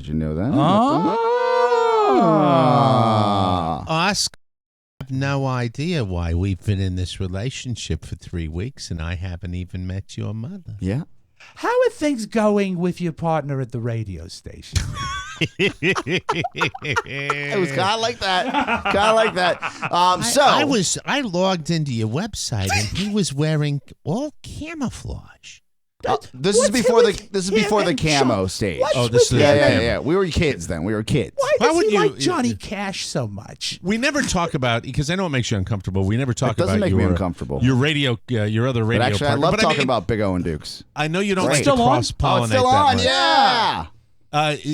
Did you know that? Oscar, I have no idea why we've been in this relationship for 3 weeks and I haven't even met your mother. Yeah. How are things going with your partner at the radio station? It was kind of like that. Kind of like that. I logged into your website and he was wearing all camouflage. This is before the camo stage. This is Yeah. We were kids then. We were kids. Why does he like Johnny Cash so much? We never talk about, because I know it makes you uncomfortable. We never talk about make me uncomfortable. Your radio, your other radio. But actually, partner. I love talking about Big O and Dukes. I know you don't like to still on? cross-pollinate It's still that on, much. yeah.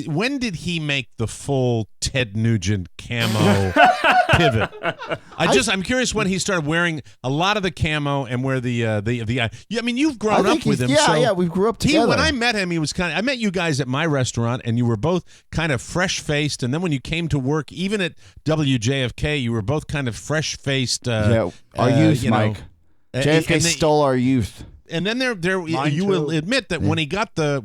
When did he make the full Ted Nugent camo pivot? I'm curious when he started wearing a lot of the camo and where the I mean, you've grown up with him. Yeah, we grew up together. When I met him, he was I met you guys at my restaurant, and you were both kind of fresh-faced. And then when you came to work, even at WJFK, you were both kind of fresh-faced. Our youth, Mike. JFK stole our youth. And then you will admit that when he got the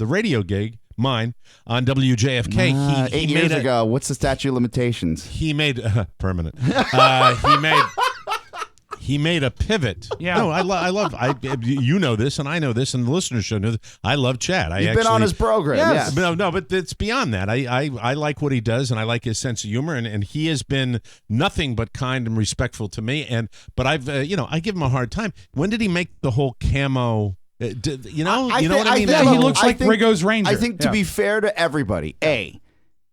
radio gig, mine on WJFK, he 8 years ago. What's the statute of limitations? He made permanent. He made a pivot. Yeah. No, I love. You know this, and I know this, and the listeners should know this. I love Chad. You've been on his program. Yes. No, but it's beyond that. I like what he does, and I like his sense of humor, and he has been nothing but kind and respectful to me. But I've I give him a hard time. When did he make the whole camo? You know what I mean? He looks like Riggo's Ranger. I think to be fair to everybody,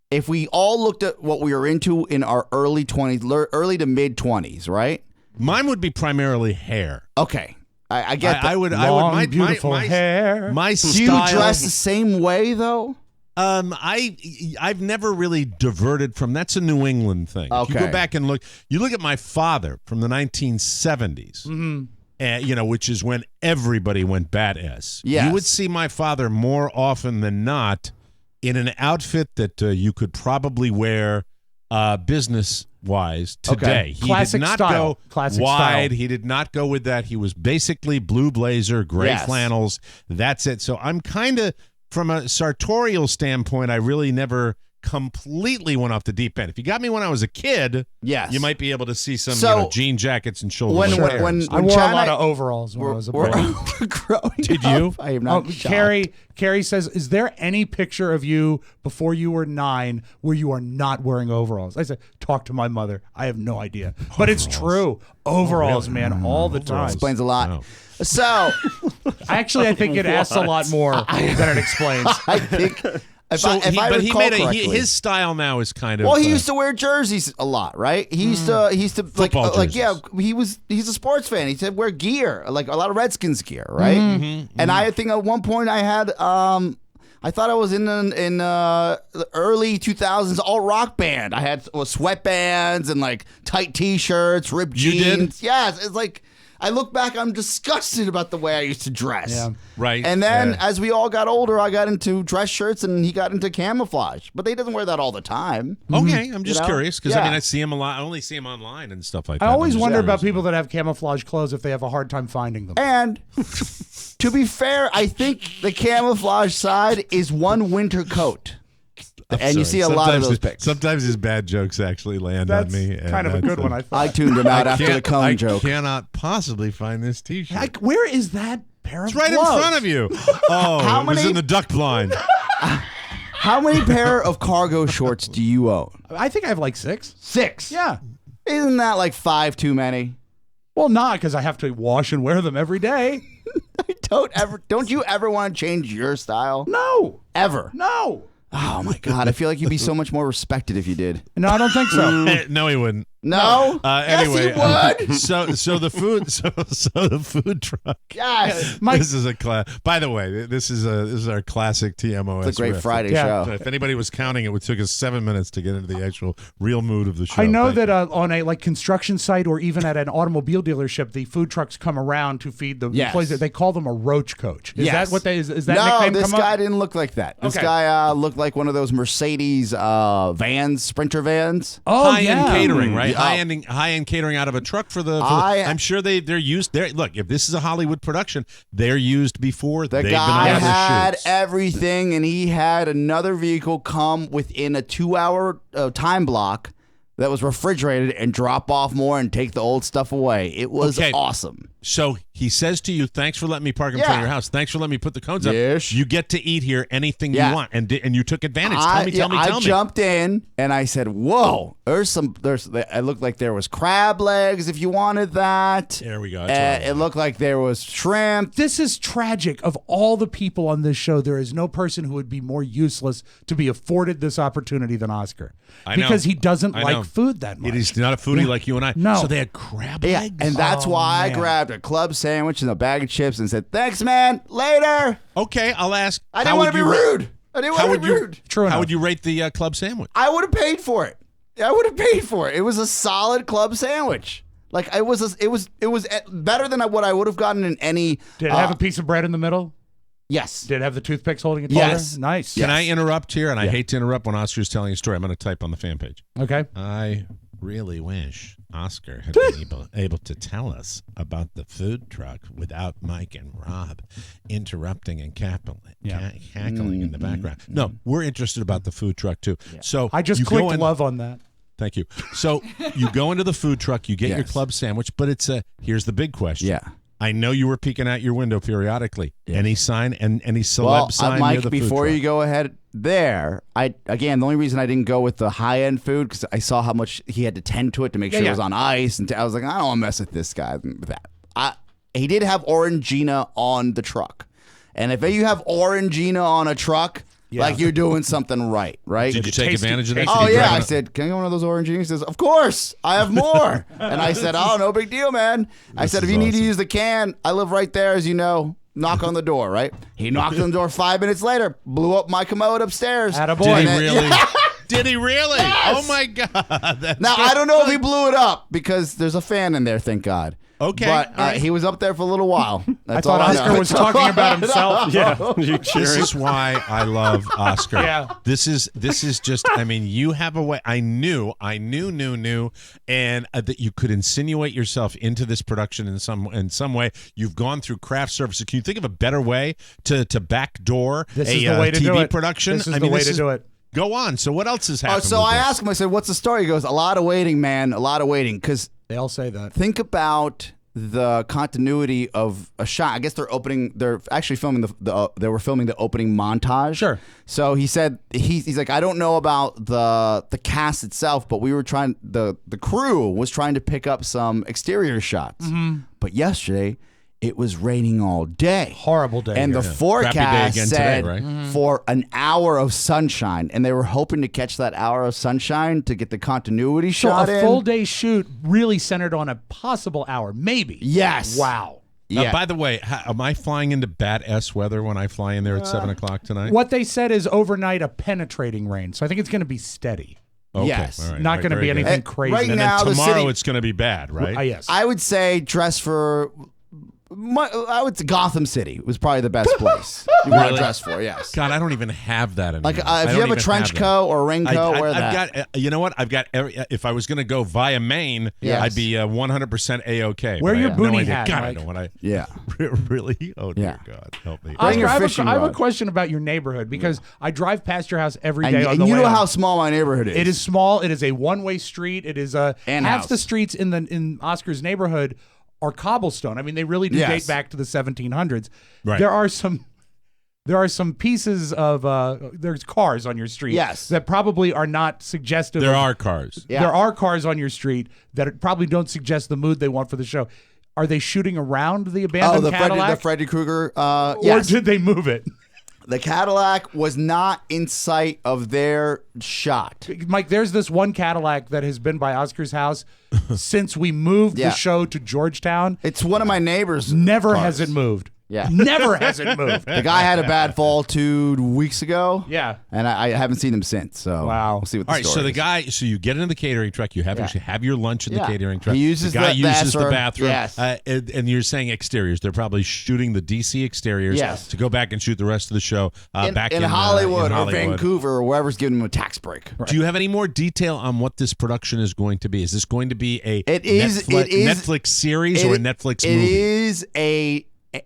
if we all looked at what we were into in our early 20s, early to mid 20s, right? Mine would be primarily hair. Okay. I get that. I would beautiful hair. My style. Do you dress the same way though? I've never really diverted from. That's a New England thing. Okay. If you go back and look at my father from the 1970s. Mm-hmm. Which is when everybody went badass. Yes. You would see my father more often than not in an outfit that you could probably wear business-wise today. Okay. He Classic did not style. go Classic wide. style. He did not go with that. He was basically blue blazer, gray flannels. That's it. So I'm kind of, from a sartorial standpoint, I really never completely went off the deep end. If you got me when I was a kid, you might be able to see some jean jackets and shoulder when I wore a lot of overalls when I was a boy. Did you? I am not Carrie says, is there any picture of you before you were 9 where you are not wearing overalls? I said, talk to my mother. I have no idea. But it's true. Overalls, man, all the time. Explains a lot. Wow. So, I think it asks a lot more than it explains. I think... His style now is kind of. Well, he used to wear jerseys a lot, right? He used to he's a sports fan. He said wear gear, like a lot of Redskins gear, right? And I think at one point I had I thought I was in the early 2000s alt rock band. I had sweatbands and like tight t-shirts, ripped jeans. You did? Yes, it's like. I look back, I'm disgusted about the way I used to dress. Yeah. Right. And then as we all got older, I got into dress shirts and he got into camouflage. But he doesn't wear that all the time. Okay, I'm just curious because Yeah. I see him a lot. I only see him online and stuff like that. I always wonder about people that have camouflage clothes if they have a hard time finding them. And to be fair, I think the camouflage side is one winter coat. And you see a lot of those pics. Sometimes his bad jokes actually land That's on me. kind of a good one, I thought. I tuned him out after the cone joke. I cannot possibly find this T-shirt. Where is that pair of It's right gloves? in front of you. Oh, it was in the duck blind. How many pair of cargo shorts do you own? I think I have like 6. 6? Yeah. Isn't that like 5 too many? Well, not because I have to wash and wear them every day. Don't you ever want to change your style? No. Ever? No. Oh my God! I feel like you'd be so much more respected if you did. No, I don't think so. No, he wouldn't. No. Anyway, yes, he would. So the food truck. Yes. This is a class. By the way, this is our classic TMOS. It's a great Friday Yeah. show. If anybody was counting, it took us 7 minutes to get into the actual real mood of the show. I know Thank that you. on a construction site or even at an automobile dealership, the food trucks come around to feed the employees. They call them a roach coach. Is that what is that no, nickname this come guy up? didn't look like that. This Okay. guy looked like one of those Mercedes vans, Sprinter vans. Oh, high-end catering, right? high-end catering out of a truck for the. I'm sure they're used. Look, if this is a Hollywood production, they're used before. The guy had everything, and he had another vehicle come within a 2-hour time block that was refrigerated and drop off more and take the old stuff away. It was awesome. So he says to you, "Thanks for letting me park in front of your house. Thanks for letting me put the cones up. You get to eat here anything you want." And you took advantage. Tell me. I jumped in and I said, "Whoa, it looked like there was crab legs if you wanted that. There we go. It looked like there was shrimp." This is tragic. Of all the people on this show, there is no person who would be more useless to be afforded this opportunity than Oscar. Because he doesn't like food that much. He's not a foodie like you and I. No. So they had crab legs? And that's why I grabbed a club sandwich and a bag of chips and said, "Thanks, man. Later." Okay, I'll ask. I didn't want to be rude. True enough. How would you rate the club sandwich? I would have paid for it. It was a solid club sandwich. Like it was better than what I would have gotten in any. Did it have a piece of bread in the middle? Yes. Did it have the toothpicks holding it together? Yes. Nice. Can I interrupt here? And I hate to interrupt when Oscar's telling a story. I'm going to type on the fan page. Okay. I really wish Oscar had been able to tell us about the food truck without Mike and Rob interrupting and cackling in the background. No, we're interested about the food truck too. Yeah. So I just clicked love on that. Thank you. So you go into the food truck, you get your club sandwich, but here's the big question. Yeah. I know you were peeking out your window periodically. Yeah. Any sign and any celeb sign Mike, near the food before truck? you go ahead there, the only reason I didn't go with the high-end food because I saw how much he had to tend to it to make sure it was on ice, and I was like, I don't want to mess with this guy with that. He did have Orangina on the truck, and if you have Orangina on a truck, like you're doing something right? Did you take advantage of that? Oh, yeah. I said, "Can I get one of those Oranginas?" He says, "Of course. I have more." And I said, "Oh, no big deal, man." I said, "If you need to use the can, I live right there, as you know. Knock on the door," right? He knocked on the door 5 minutes later, blew up my commode upstairs. Attaboy. Did he really? Did he really? Yes. Oh, my God. Now, I don't know if he blew it up because there's a fan in there, thank God. Okay. But he was up there for a little while. That's I thought all Oscar was talking about himself. This is why I love Oscar. Yeah. This is just, I mean, you have a way. I knew, and that you could insinuate yourself into this production in some way. You've gone through craft services. Can you think of a better way to backdoor a TV production? This is the way to do it. Go on. So what else has happened? So I asked him, I said, "What's the story?" He goes, "A lot of waiting, man. A lot of waiting." Because they all say that. Think about the continuity of a shot. I guess they're actually filming they were filming the opening montage. Sure. So he said he's like, I don't know about the cast itself, but we were trying the crew was trying to pick up some exterior shots. Mm-hmm. But yesterday it was raining all day. Horrible day. And here. the forecast said today, right? for an hour of sunshine. And they were hoping to catch that hour of sunshine to get the continuity shot in. So a full day shoot really centered on a possible hour, maybe. Yes. Wow. Yeah. By the way, am I flying into bad S weather when I fly in there at 7 o'clock tonight? What they said is overnight a penetrating rain. So I think it's going to to be steady. Okay. Yes. All right. Not going to be anything crazy. Right and now, then tomorrow the city, it's going to be bad, right? Yes. I would say dress for... I would say Gotham City was probably the best place you want to dress for. Yes. God, I don't even have that anymore. Like if you have a trench coat or a raincoat, wear that. I've got. You know what? I've got. If I was going to go via Maine, I'd be 100% a-okay. Wear your boonie hat. God, I don't want to. Yeah. Really? Oh dear God, help me. Oscar, I have a question about your neighborhood because I drive past your house every day. And you know how small my neighborhood is. It is small. It is a one-way street. It is half house. the streets in Oscar's neighborhood are cobblestone. I mean, they really do date back to the 1700s. Right. There are some pieces of there's cars on your street that probably are not suggestive. There are cars. Yeah. There are cars on your street that probably don't suggest the mood they want for the show. Are they shooting around the abandoned Cadillac? The Freddy Krueger. Or did they move it? The Cadillac was not in sight of their shot. Mike, there's this one Cadillac that has been by Oscar's house since we moved the show to Georgetown. It's one of my neighbors' Never cars. has it moved. Yeah. Never has it moved. The guy had a bad fall 2 weeks ago. Yeah. And I haven't seen him since. So Wow. we'll see what the All right, story so the is. guy, so you get in the catering truck, you actually have your lunch in the Yeah. catering truck. He uses the guy the uses the bathroom. bathroom. Yes. And you're saying exteriors. They're probably shooting the DC exteriors Yes. to go back and shoot the rest of the show back in in Hollywood, in or Hollywood. Vancouver or wherever's giving him a tax break. Do you have any more detail on what this production is going to be? Is this going to be a Netflix, Netflix series or a Netflix movie? It is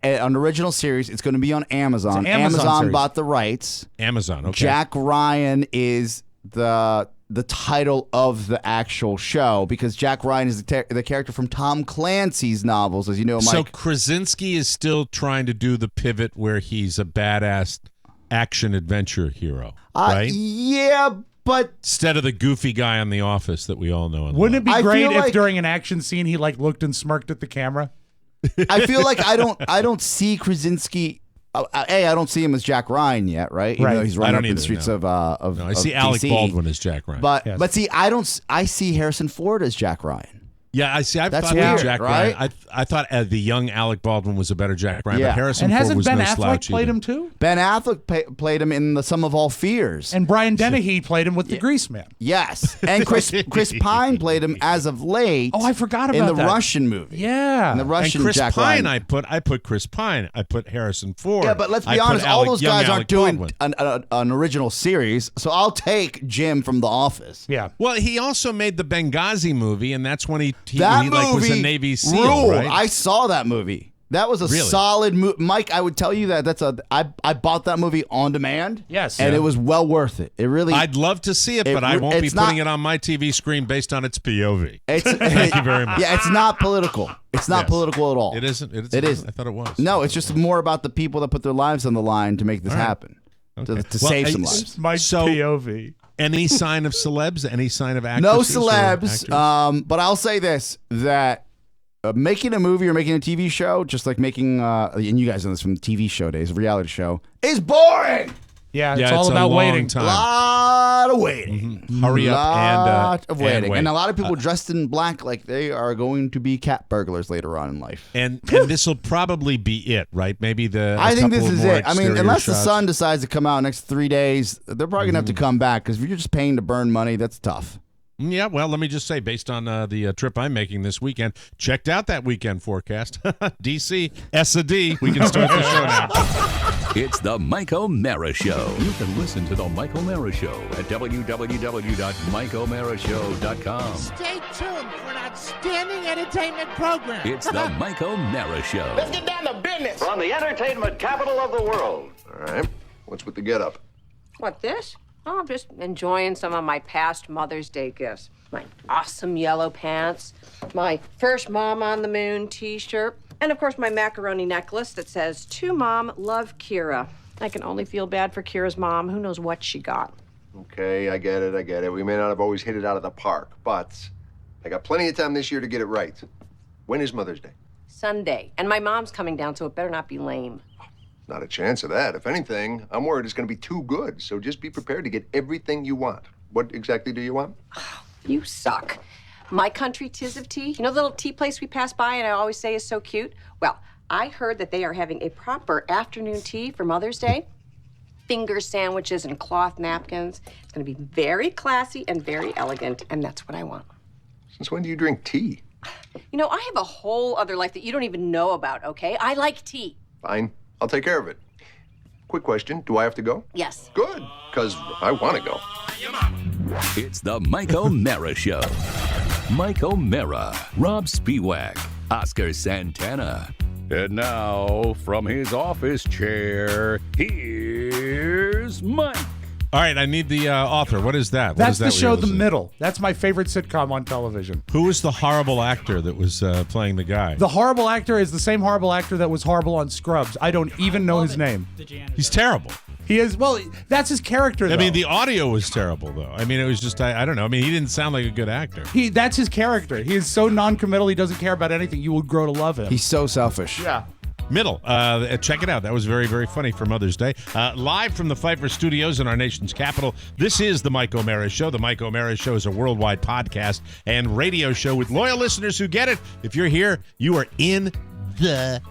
an original series. It's going to be on Amazon. It's an Amazon series. bought the rights. Amazon, okay. Jack Ryan is the title of the actual show because Jack Ryan is the character from Tom Clancy's novels, as you know, Mike. So Krasinski is still trying to do the pivot where he's a badass action adventure hero, right? Yeah, but Instead of the goofy guy on The Office that we all know and Wouldn't it love. be I great feel if like- during an action scene he like looked and smirked at the camera? I feel like I don't see Krasinski. I don't see him as Jack Ryan yet, right? Even Right. though he's I running don't up in either, the streets no. of No, I of see Alec DC. Baldwin as Jack Ryan. But Yes. but see, I see Harrison Ford as Jack Ryan. yeah, I see. I That's thought weird, Jack right? Ryan. I thought the young Alec Baldwin was a better Jack Ryan, Yeah. but Harrison And Ford hasn't was Ben no Affleck slouch played either. him too? Ben Affleck played him in the Sum of All Fears. And Brian Dennehy played him with the Grease Man. Yes, and Chris Pine played him as of late. Oh, I forgot in about the that. Russian movie. Yeah. In the And Russian Chris Jack Pine, Ryan. I put Chris Pine. I put Harrison Ford. Yeah, but let's I be put honest, all those young guys Alec aren't doing Baldwin. an original series. So I'll take Jim from The Office. Yeah. Well, he also made the Benghazi movie, and that's when he That he movie like was a Navy SEAL, ruled. right? I saw that movie. That was a Really? solid movie. Mike, I would tell you that I bought that movie on demand. Yes. And Yeah. it was well worth it. It really I'd love to see it, but I won't be it's putting not- it on my TV screen based on its POV. Thank you very much. Yeah, it's not political. It's not Yes. political at all. It isn't. It is. I thought it was. No, it's just more about the people that put their lives on the line to make this All right. happen. To Well, save some I- lives. Mike's So- POV. Any sign of celebs? Any sign of actors? No celebs. actors? But I'll say this: that making a movie or making a TV show, just like making, and you guys know this from the TV show days, reality show, is boring. Yeah, Yeah, it's all a about long waiting. A time. lot of waiting. Hurry up lot and of waiting, and wait. and a lot of people dressed in black, like they are going to be cat burglars later on in life. And this will probably be it, right? Maybe I think this is it. I mean, exterior unless the shots. sun decides to come out next 3 days, they're probably gonna have to come back because if you're just paying to burn money, that's tough. Yeah, well, let me just say, based on the trip I'm making this weekend, checked out that weekend forecast. DC, S&D. We can start the show now. It's the Mike O'Mara Show. You can listen to the Mike O'Mara Show at www.mikeomarashow.com. Stay tuned for an outstanding entertainment program. It's the Mike O'Mara Show. Let's get down to business. From the entertainment capital of the world. All right. What's with the getup? What, this? Oh, I'm just enjoying some of my past Mother's Day gifts. My awesome yellow pants, my first Mom on the Moon t-shirt, and of course my macaroni necklace that says, "To Mom, love Kira." I can only feel bad for Kira's mom. Who knows what she got? Okay, I get it. We may not have always hit it out of the park, but I got plenty of time this year to get it right. When is Mother's Day? Sunday. And my mom's coming down, so it better not be lame. Not a chance of that. If anything, I'm worried it's going to be too good. So just be prepared to get everything you want. What exactly do you want? You suck. My country 'tis of tea. You know the little tea place we pass by and I always say is so cute? Well, I heard that they are having a proper afternoon tea for Mother's Day. Finger sandwiches and cloth napkins. It's going to be very classy and very elegant, and that's what I want. Since when do you drink tea? You know, I have a whole other life that you don't even know about, okay? I like tea. Fine. I'll take care of it. Quick question. Do I have to go? Yes. Good, because I want to go. It's the Mike O'Mara Show. Mike O'Mara, Rob Spiewak, Oscar Santana. And now, from his office chair, here's Mike. All right, I need the author. What is that? What That's is that the we show are The listening? Middle. That's my favorite sitcom on television. Who was the horrible actor that was playing the guy? The horrible actor is the same horrible actor that was horrible on Scrubs. I don't even know his name. He's terrible. He is, well, that's his character, though. I mean, the audio was terrible, though. I mean, it was just, I don't know. I mean, he didn't sound like a good actor. That's his character. He is so non-committal, he doesn't care about anything. You would grow to love him. He's so selfish. yeah. Middle. Check it out. That was very, very funny for Mother's Day. Live from the Pfeiffer Studios in our nation's capital, this is The Mike O'Mara Show. The Mike O'Mara Show is a worldwide podcast and radio show with loyal listeners who get it. If you're here, you are in the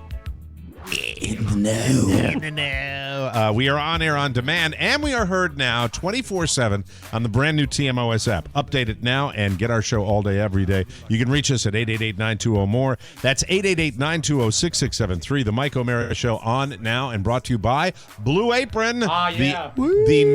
We are on air on demand, and we are heard now 24/7 on the brand new TMOS app. Update it now and get our show all day, every day. You can reach us at 888-920-MORE. That's 888-920-6673. The Mike O'Mara Show on now and brought to you by Blue Apron. The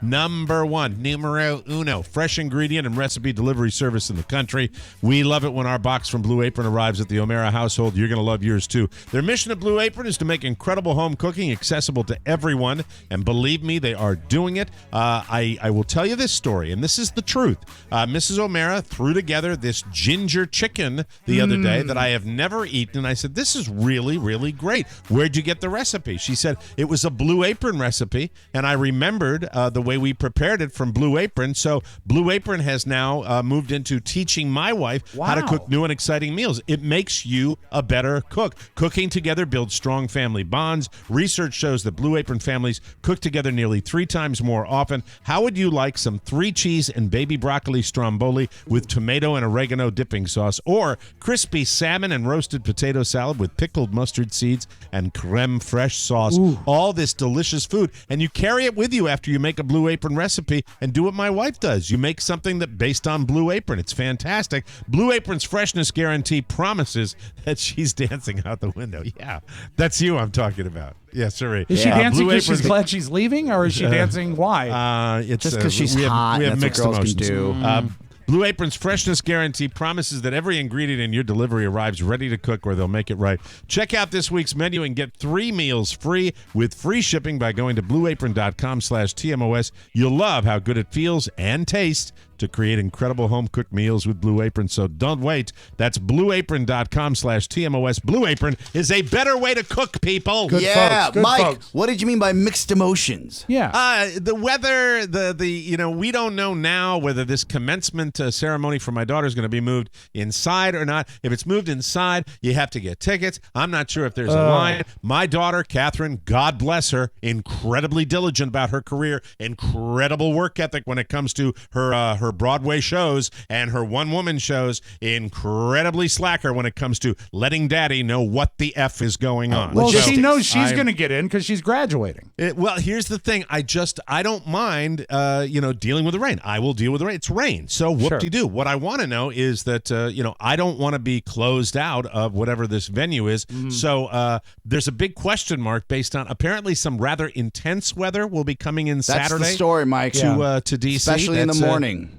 number one, numero uno, fresh ingredient and recipe delivery service in the country. We love it when our box from Blue Apron arrives at the O'Mara household. You're going to love yours, too. Their mission at Blue Apron is to make incredible home cooking accessible to everyone, and believe me, they are doing it. I will tell you this story, and this is the truth. Mrs. O'Mara threw together this ginger chicken the other day that I have never eaten, and I said, this is really, really great. Where'd you get the recipe? She said, it was a Blue Apron recipe, and I remembered the way we prepared it from Blue Apron, so Blue Apron has now moved into teaching my wife how to cook new and exciting meals. It makes you a better cook. Cooking together builds strong family bonds. Research shows that Blue Apron families cook together nearly 3 times more often. How would you like some 3-cheese and baby broccoli stromboli with tomato and oregano dipping sauce, or crispy salmon and roasted potato salad with pickled mustard seeds and creme fraiche sauce? Ooh. All this delicious food, and you carry it with you after you make a Blue Apron recipe and do what my wife does. You make something that based on Blue Apron. It's fantastic. Blue Apron's freshness guarantee promises that she's dancing out the window. Yeah, that's you I'm talking about. Yeah, sorry. Is she dancing because she's glad she's leaving, or is she dancing why? It's just because she's hot. We have that's mixed what girls emotions. can do. Blue Apron's freshness guarantee promises that every ingredient in your delivery arrives ready to cook, or they'll make it right. Check out this week's menu and get 3 meals free with free shipping by going to blueapron.com/TMOS. You'll love how good it feels and tastes to create incredible home-cooked meals with Blue Apron, so don't wait. That's blueapron.com/TMOS. Blue Apron is a better way to cook, people. Good yeah, folks. Good Mike, folks. what did you mean by mixed emotions? Yeah. The weather, we don't know now whether this commencement ceremony for my daughter is going to be moved inside or not. If it's moved inside, you have to get tickets. I'm not sure if there's a line. My daughter, Catherine, God bless her, incredibly diligent about her career, incredible work ethic when it comes to her Broadway shows and her one-woman shows, incredibly slacker when it comes to letting daddy know what the F is going on. Well, she knows she's going to get in because she's graduating. Well, here's the thing. I don't mind, dealing with the rain. I will deal with the rain. It's rain. So whoop-de-doo. What I want to know is that, I don't want to be closed out of whatever this venue is. Mm-hmm. So there's a big question mark based on apparently some rather intense weather will be coming in Saturday. That's the story, Mike. To D.C. Especially in the morning.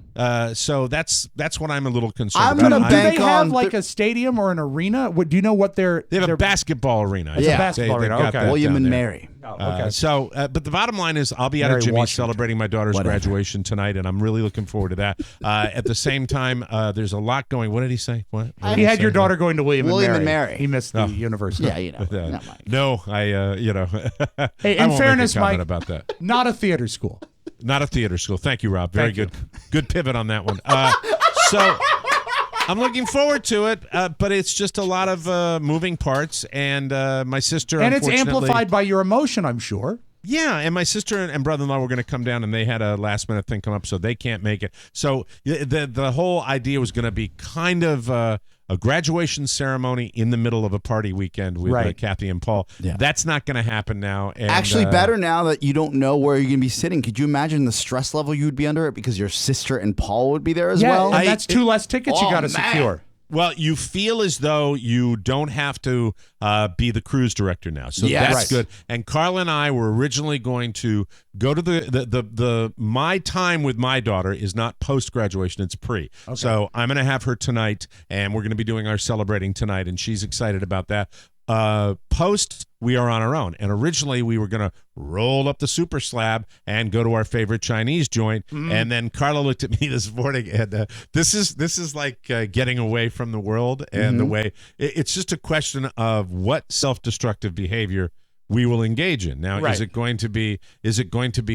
So that's what I'm a little concerned I'm about. gonna Do they bank have on like a stadium or an arena? Do you know what They have a basketball arena. It's a basketball arena. got Okay. that William down and there. Mary. Okay. But the bottom line is I'll be out Mary at Jimmy's Washington. celebrating my daughter's graduation tonight, and I'm really looking forward to that. At the same time, there's a lot going. What did he say? What He had your daughter going to William and Mary. He missed the university. Yeah, not Mike. No, Hey, I in won't fairness, make a comment Mike, about that. not a theater school. Not a theater school. Thank you, Rob. Very Thank good. Good pivot on that one. So I'm looking forward to it, but it's just a lot of moving parts, and my sister, And it's unfortunately- amplified by your emotion, I'm sure. Yeah, and my sister and brother-in-law were going to come down, and they had a last-minute thing come up, so they can't make it. So the whole idea was going to be kind of a graduation ceremony in the middle of a party weekend with Kathy and Paul. Yeah. That's not going to happen now. And, Actually, better now that you don't know where you're going to be sitting. Could you imagine the stress level you would be under it because your sister and Paul would be there as well? And that's 2 less tickets you got to secure. Well, you feel as though you don't have to be the cruise director now, so that's good. And Carla and I were originally going to go to the my time with my daughter is not post graduation; it's pre. Okay. So I'm going to have her tonight, and we're going to be doing our celebrating tonight, and she's excited about that. Post, we are on our own. And originally we were going to roll up the super slab and go to our favorite Chinese joint. And then Carla looked at me this morning, and this is like getting away from the world. And the way it's just a question of what self-destructive behavior we will engage in. Now, is it going to be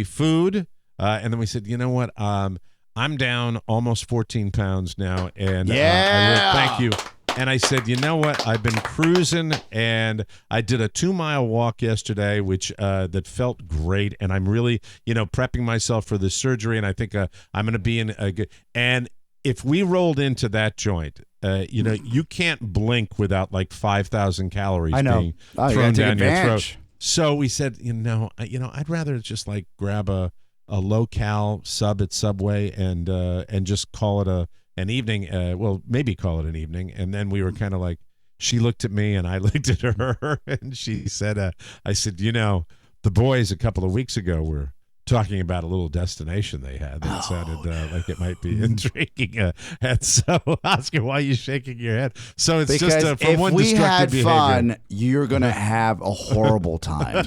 food? And then we said, you know what? I'm down almost 14 pounds now. And thank you. And I said, you know what? I've been cruising, and I did a 2-mile walk yesterday, which that felt great. And I'm really, prepping myself for this surgery. And I think I'm going to be in a good. And if we rolled into that joint, you can't blink without like 5,000 calories being thrown down your throat. So we said, I'd rather just like grab a low-cal sub at Subway and just call it an evening. Maybe call it an evening. And then we were kind of like, she looked at me and I looked at her, and she said, I said, the boys a couple of weeks ago were talking about a little destination they had that sounded like it might be intriguing. And so, Oscar, why are you shaking your head? So it's because just from one destructive behavior. If we had fun, you're going to have a horrible time.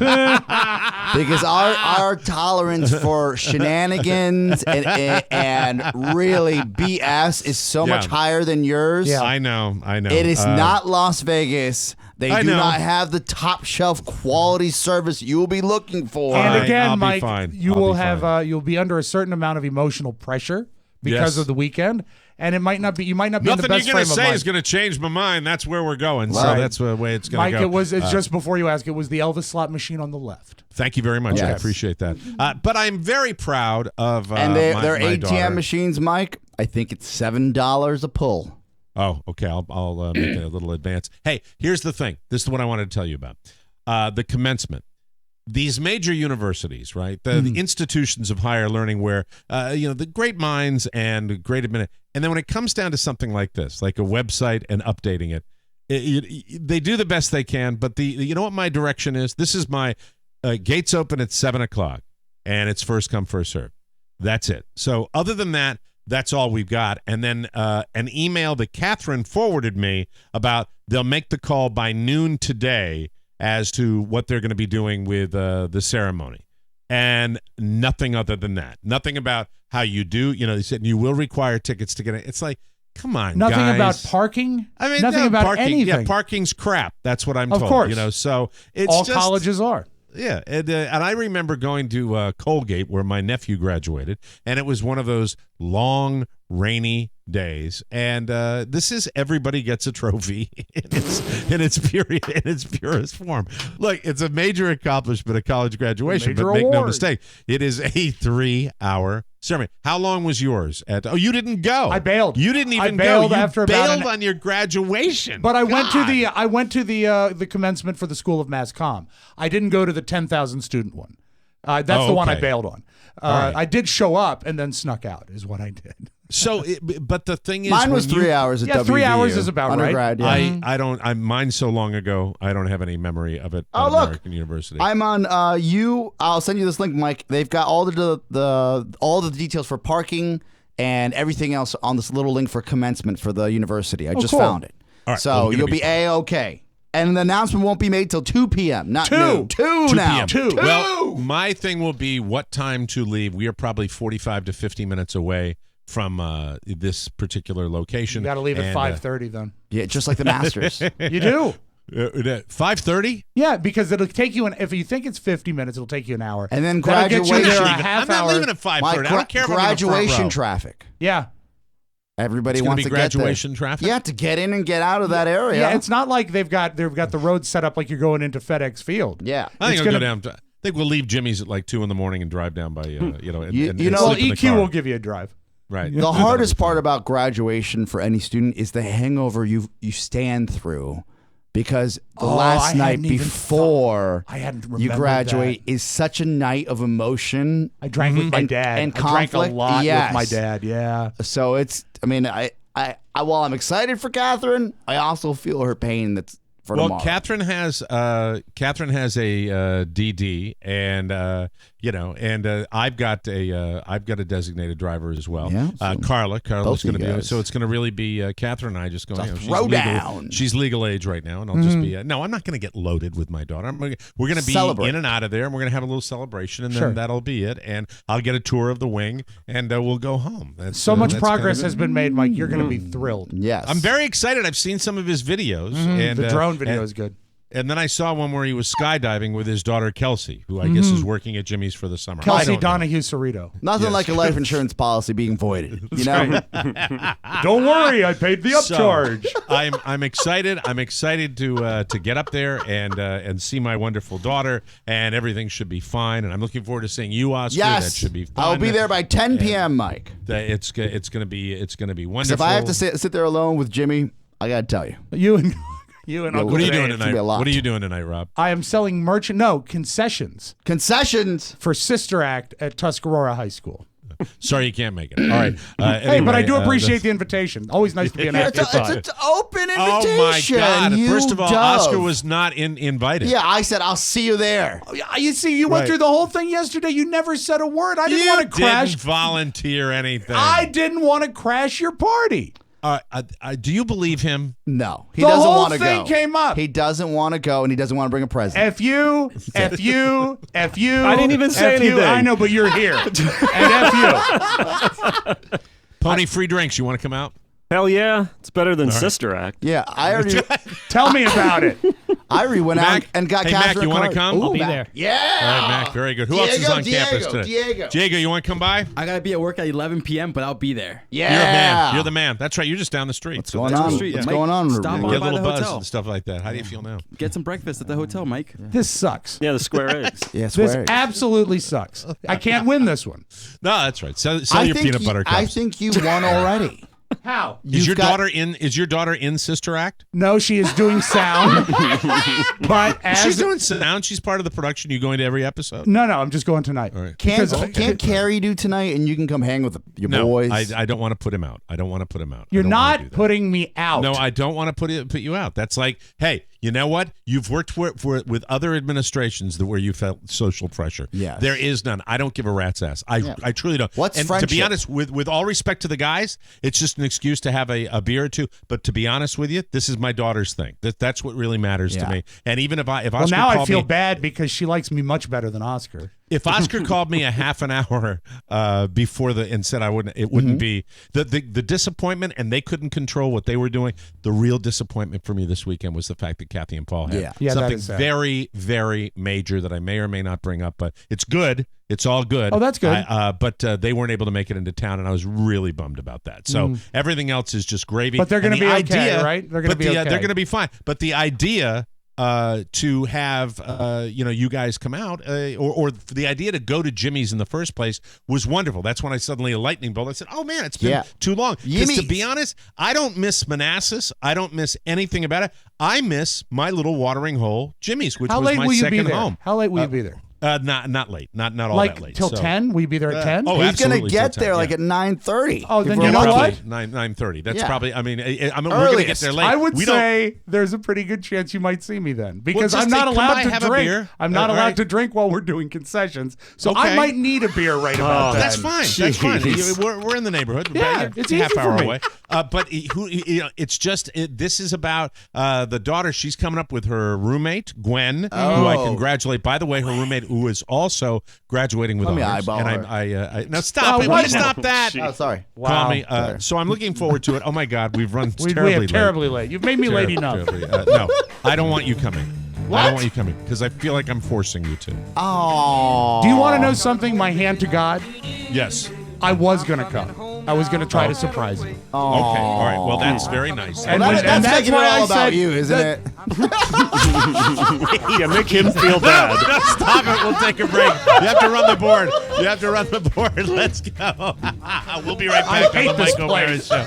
Because our tolerance for shenanigans and really BS is so much higher than yours. Yeah, I know. It is not Las Vegas. They do not have the top shelf quality service you will be looking for. And again, I'll Mike, be fine. you'll be under a certain amount of emotional pressure because of the weekend, and you might not be in the best frame of mind. Nothing you're going to say is going to change my mind. That's where we're going. So that's the way it's going to go. Mike, it's just before you ask, it was the Elvis slot machine on the left. Thank you very much. I appreciate that. But I'm very proud of and their my ATM daughter. machines, Mike. I think it's $7 a pull. Oh, okay. I'll make a little advance. Hey, here's the thing. This is what I wanted to tell you about. The commencement. These major universities, right? The institutions of higher learning where, the great minds and great and then when it comes down to something like this, like a website and updating it, they do the best they can. But you know what my direction is? This is my gates open at 7:00, and it's first come, first serve. That's it. So other than that, that's all we've got. And then an email that Catherine forwarded me about they'll make the call by noon today as to what they're going to be doing with the ceremony. And nothing other than that. Nothing about how you do. They said you will require tickets to get it. It's like, come on, nothing guys. about parking? I mean, nothing about parking, anything. Yeah, parking's crap. That's what I'm told. Of course. So it's all just, colleges are. Yeah, and I remember going to Colgate where my nephew graduated, and it was one of those long, rainy days. And this is everybody gets a trophy in its purest form. Look, it's a major accomplishment at college graduation, but make no mistake, it is a 3-hour ceremony. How long was yours? You didn't go. I bailed. You didn't even go. You bailed on your graduation. But I went to the commencement for the School of Mass Comm. I didn't go to the 10,000 student one. That's the one I bailed on. Right. I did show up and then snuck out is what I did. So, but the thing is, mine was 3 hours at WVU. 3 hours is about undergrad, right. Yeah. I don't. Mine's so long ago. I don't have any memory of it. Oh, at look, American University. I'm on. I'll send you this link, Mike. They've got all the details for parking and everything else on this little link for commencement for the university. I just found it. All right, so you'll be A-okay. And the announcement won't be made till 2 p.m. Not 2. noon. 2 now. 2. Well, my thing will be what time to leave. We are probably 45 to 50 minutes away from this particular location. You got to leave at 5:30 then. Yeah, just like the Masters. You do. 5:30? Yeah, because it'll take you if you think it's 50 minutes, it'll take you an hour. And then That'll get you graduation. there a half I'm not hour. leaving at 5:30. I don't care if I'm in the front graduation row. traffic. Yeah. Everybody It's wants be to get there. graduation traffic. Yeah, to get in and get out of that area. Yeah, it's not like they've got the road set up like you're going into FedEx Field. Yeah. I think I'll go down. I think we'll leave Jimmy's at like 2 a.m. and drive down by and You know, sleep Well, in the EQ car. will give you a drive. Right. The hardest part about graduation for any student is the hangover you stand through, because the last night before I hadn't you remembered graduate is such a night of emotion. I drank with my dad. and I drank conflict. a lot Yes. with my dad. Yeah. So it's. I mean, I while I'm excited for Catherine, I also feel her pain. That's for tomorrow. Catherine has a DD, and I've got a designated driver as well. Yeah, Carla's going to be. guys. So it's going to really be Catherine and I just going. She's legal age right now, and I'll just be. No, I'm not going to get loaded with my daughter. We're going to be Celebrate. in and out of there, and we're going to have a little celebration, and then that'll be it. And I'll get a tour of the wing, and we'll go home. So much progress has been made, Mike. You're going to be thrilled. Yes, I'm very excited. I've seen some of his videos, and the drone video is good. And then I saw one where he was skydiving with his daughter Kelsey, who I guess is working at Jimmy's for the summer. Kelsey Donahue Cerrito. Nothing like a life insurance policy being voided. You know? Don't worry, I paid the upcharge. So, I'm excited. I'm excited to get up there and see my wonderful daughter, and everything should be fine. And I'm looking forward to seeing you, Oscar. Yes, that should be fun. I'll be there by 10 p.m., Mike. It's gonna be wonderful. If I have to sit there alone with Jimmy, I gotta tell you. You and Uncle What are you Dave. doing tonight? What are you doing tonight, Rob? I am selling concessions Concessions for Sister Act at Tuscarora High School. Sorry, you can't make it. All right. Hey, but I do appreciate the invitation. Always nice to be an afterthought. it's an open invitation. Oh my God! You First of all, dove. Oscar was not invited. Yeah, I said I'll see you there. You see, you went Right. through the whole thing yesterday. You never said a word. I didn't You want to crash. didn't volunteer anything. I didn't want to crash your party. Do you believe him? No, he The doesn't whole want to go. thing came up. He doesn't want to go, and he doesn't want to bring a present. F you. I didn't even say anything. I know, but you're here. And F you. Pony free drinks. You want to come out? Hell yeah. It's better than Sister Act. Yeah, I already. Tell me about it. I already went Mac, out and got hey, Catherine Mac, you a want card. to come? Ooh, I'll be Mac. there. Yeah. All right, Mac. Very good. Who else is on campus today? Diego, you want to come by? I gotta be at work at 11 p.m., but I'll be there. Yeah. You're a man. You're the man. That's right. You're just down the street. What's going on? street. What's Mike, going on? stop on Get a by little the buzz hotel. and stuff like that. How do you feel now? Get some breakfast at the hotel, Mike. This sucks. Yeah, the square eggs. Yeah, This swear. absolutely sucks. I can't win this one. No, that's right. Sell I your think peanut butter cups. I think you won already. How? Is You've your daughter in Sister Act? No, she is doing sound. But She's doing sound. She's part of the production. You going to every episode? No, I'm just going tonight. All right. Can't Carrie do tonight, and you can come hang with your No, boys? I don't want to put him out. I don't want to put him out. You're I don't wanna not do that. putting me out. No, I don't want to put you out. That's like, hey, you know what? You've worked with other administrations where you felt social pressure. Yes. There is none. I don't give a rat's ass. I truly don't. What's and friendship? to be honest, with all respect to the guys, it's just an excuse to have a beer or two. But to be honest with you, this is my daughter's thing. That's what really matters to me. And even if Oscar Well, now I called feel me, bad because she likes me much better than Oscar. if Oscar called me a half an hour before and said it wouldn't be the disappointment, and they couldn't control what they were doing. The real disappointment for me this weekend was the fact that Kathy and Paul had Yeah, that something is sad. very, very major that I may or may not bring up, but it's good. It's all good. Oh, that's good. But they weren't able to make it into town, and I was really bummed about that. So everything else is just gravy. But they're going gonna to be okay, right? They're gonna be okay. They're going to be fine. But the idea to have you guys come out or the idea to go to Jimmy's in the first place was wonderful. That's when I suddenly a lightning bolt. I said, oh man, it's been too long. Because to be honest, I don't miss Manassas. I don't miss anything about it. I miss my little watering hole Jimmy's, which How was late my will you be second there? home. How late will you be there? Not late. Not all Like that late. till 10? Will you be there at 10? Oh, He's absolutely. gonna get till 10, there like yeah. at 9:30. Oh, then If you we're know lucky. what? 9:30. That's Yeah. probably. I mean, we're gonna get there late. I would We don't- say there's a pretty good chance you might see me then because just I'm not come by, allowed to have a drink. beer. I'm not All allowed right. to drink while we're doing concessions, so I Okay. might need a beer right about then. That's fine. That's fine. Jeez. We're in the neighborhood. Yeah, About it's a half easy for hour me. away. But it's just this is about the daughter. She's coming up with her roommate Gwen, who I congratulate. By the way, her roommate who is also graduating with Let me honors. eyeball And her. I now stop it. what? Will you stop that? Oh, sorry. Call me. So I'm looking forward to it. Oh my God, we've run We terribly have late. terribly late. You've made me late enough. No, I don't want you coming. I What? don't want you coming because I feel like I'm forcing you to. Oh. Do you want to know something? My hand to God, Yes. I was gonna come. I was gonna try to surprise you. Okay. All right. Well, that's very nice. And Well, when- that's and that's making it why all I about said you, isn't that- it? Yeah, make him feel bad. No, stop it. We'll take a break. You have to run the board. You have to run the board. Let's go. We'll be right back on hate the this Mike O'Mara place. Show.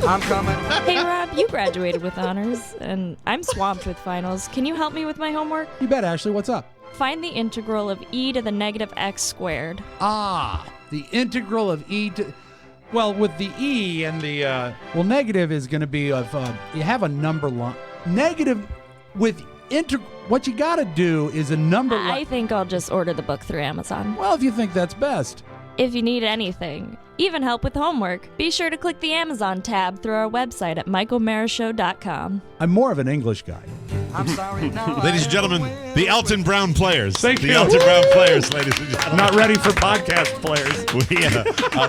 I'm coming. Hey, Rob, you graduated with honors, and I'm swamped with finals. Can you help me with my homework? You bet, Ashley. What's up? Find the integral of e to the negative x squared. Ah, the integral of e to. Well, with the e and the negative is going to be of you have a number line. Negative with what you got to do is a number line. I think I'll just order the book through Amazon. Well, if you think that's best. If you need anything, even help with homework, be sure to click the Amazon tab through our website at MikeO'MaraShow.com. I'm more of an English guy. Ladies and gentlemen, the Elton Brown Players. Thank you. Elton Brown Players, ladies and gentlemen. Not ready for podcast players.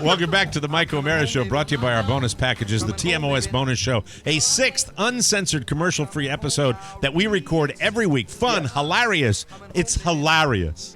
Welcome back to the Mike O'Mara Show, brought to you by our bonus packages, the TMOS Bonus Show, a 6th uncensored commercial-free episode that we record every week. Fun, hilarious. It's hilarious.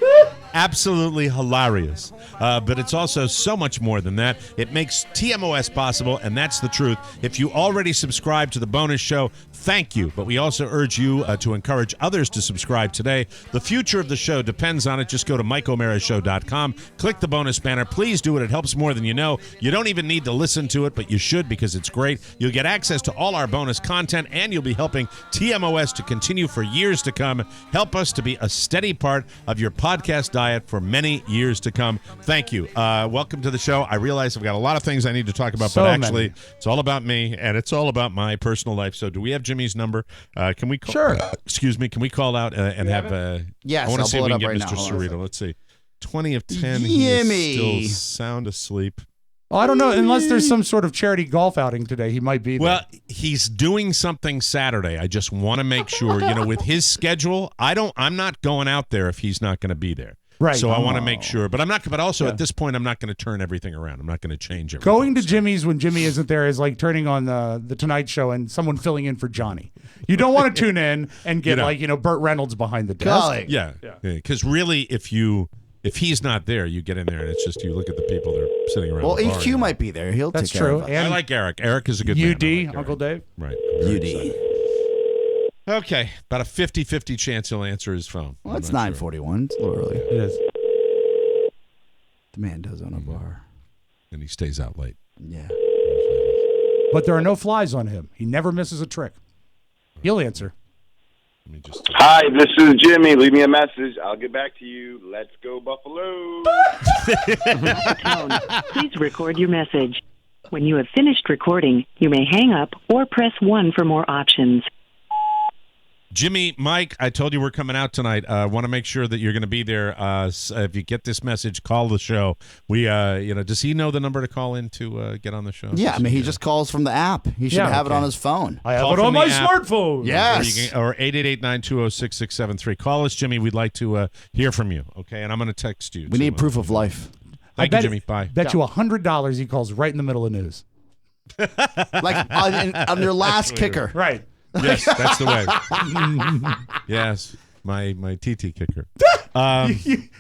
Absolutely hilarious. But it's also so much more than that. It makes TMOS possible, and that's the truth. If you already subscribe to the bonus show, thank you. But we also urge you to encourage others to subscribe today. The future of the show depends on it. Just go to MikeO'MaraShow.com. Click the bonus banner. Please do it. It helps more than you know. You don't even need to listen to it, but you should because it's great. You'll get access to all our bonus content, and you'll be helping TMOS to continue for years to come. Help us to be a steady part of your podcast diet for many years to come. Thank you. Welcome to the show. I realize I've got a lot of things I need to talk about, but actually, it's all about me, and it's all about my personal life. So do we have Jimmy's number? Can we call, sure. Excuse me. Can we call out and have yes, I want to see if we can get right Mr. Cerrito. Let's see. 20 of 10. Jimmy. He is still sound asleep. Oh, I don't know. Unless there's some sort of charity golf outing today, he might be there. Well, he's doing something Saturday. I just want to make sure, with his schedule, I'm not going out there if he's not going to be there. Right. So I want to make sure, but also at this point, I'm not going to turn everything around. I'm not going to change everything. Going to Jimmy's when Jimmy isn't there is like turning on the Tonight Show and someone filling in for Johnny. You don't want to tune in and get Burt Reynolds behind the desk. Yeah. Because really, if he's not there, you get in there and it's just you look at the people that are sitting around. Well, the bar, HQ might be there. He'll That's take care true. of us. And I like Eric. Eric is a good man. UD, Uncle Dave. Right. UD. Okay. About a 50-50 chance he'll answer his phone. Well, it's 9:41. It's a little early. It is. The man does own a bar. And he stays out late. Yeah. But there are no flies on him. He never misses a trick. He'll answer. Let me just. Hi, this is Jimmy. Leave me a message. I'll get back to you. Let's go, Buffalo. Please record your message. When you have finished recording, you may hang up or press 1 for more options. Jimmy, Mike, I told you we're coming out tonight. Want to make sure that you're going to be there. If you get this message, call the show. We, does he know the number to call in to get on the show? Yeah, he just calls from the app. He should have it on his phone. I have it on my smartphone. Yes. Or 888-920-6673. Call us, Jimmy. We'd like to hear from you. Okay, and I'm going to text you. We need proof of life. Thank you, Jimmy. Bye. Bet you $100 he calls right in the middle of news. Like on your last kicker. Right. Yes, that's the way. Yes, my TT kicker.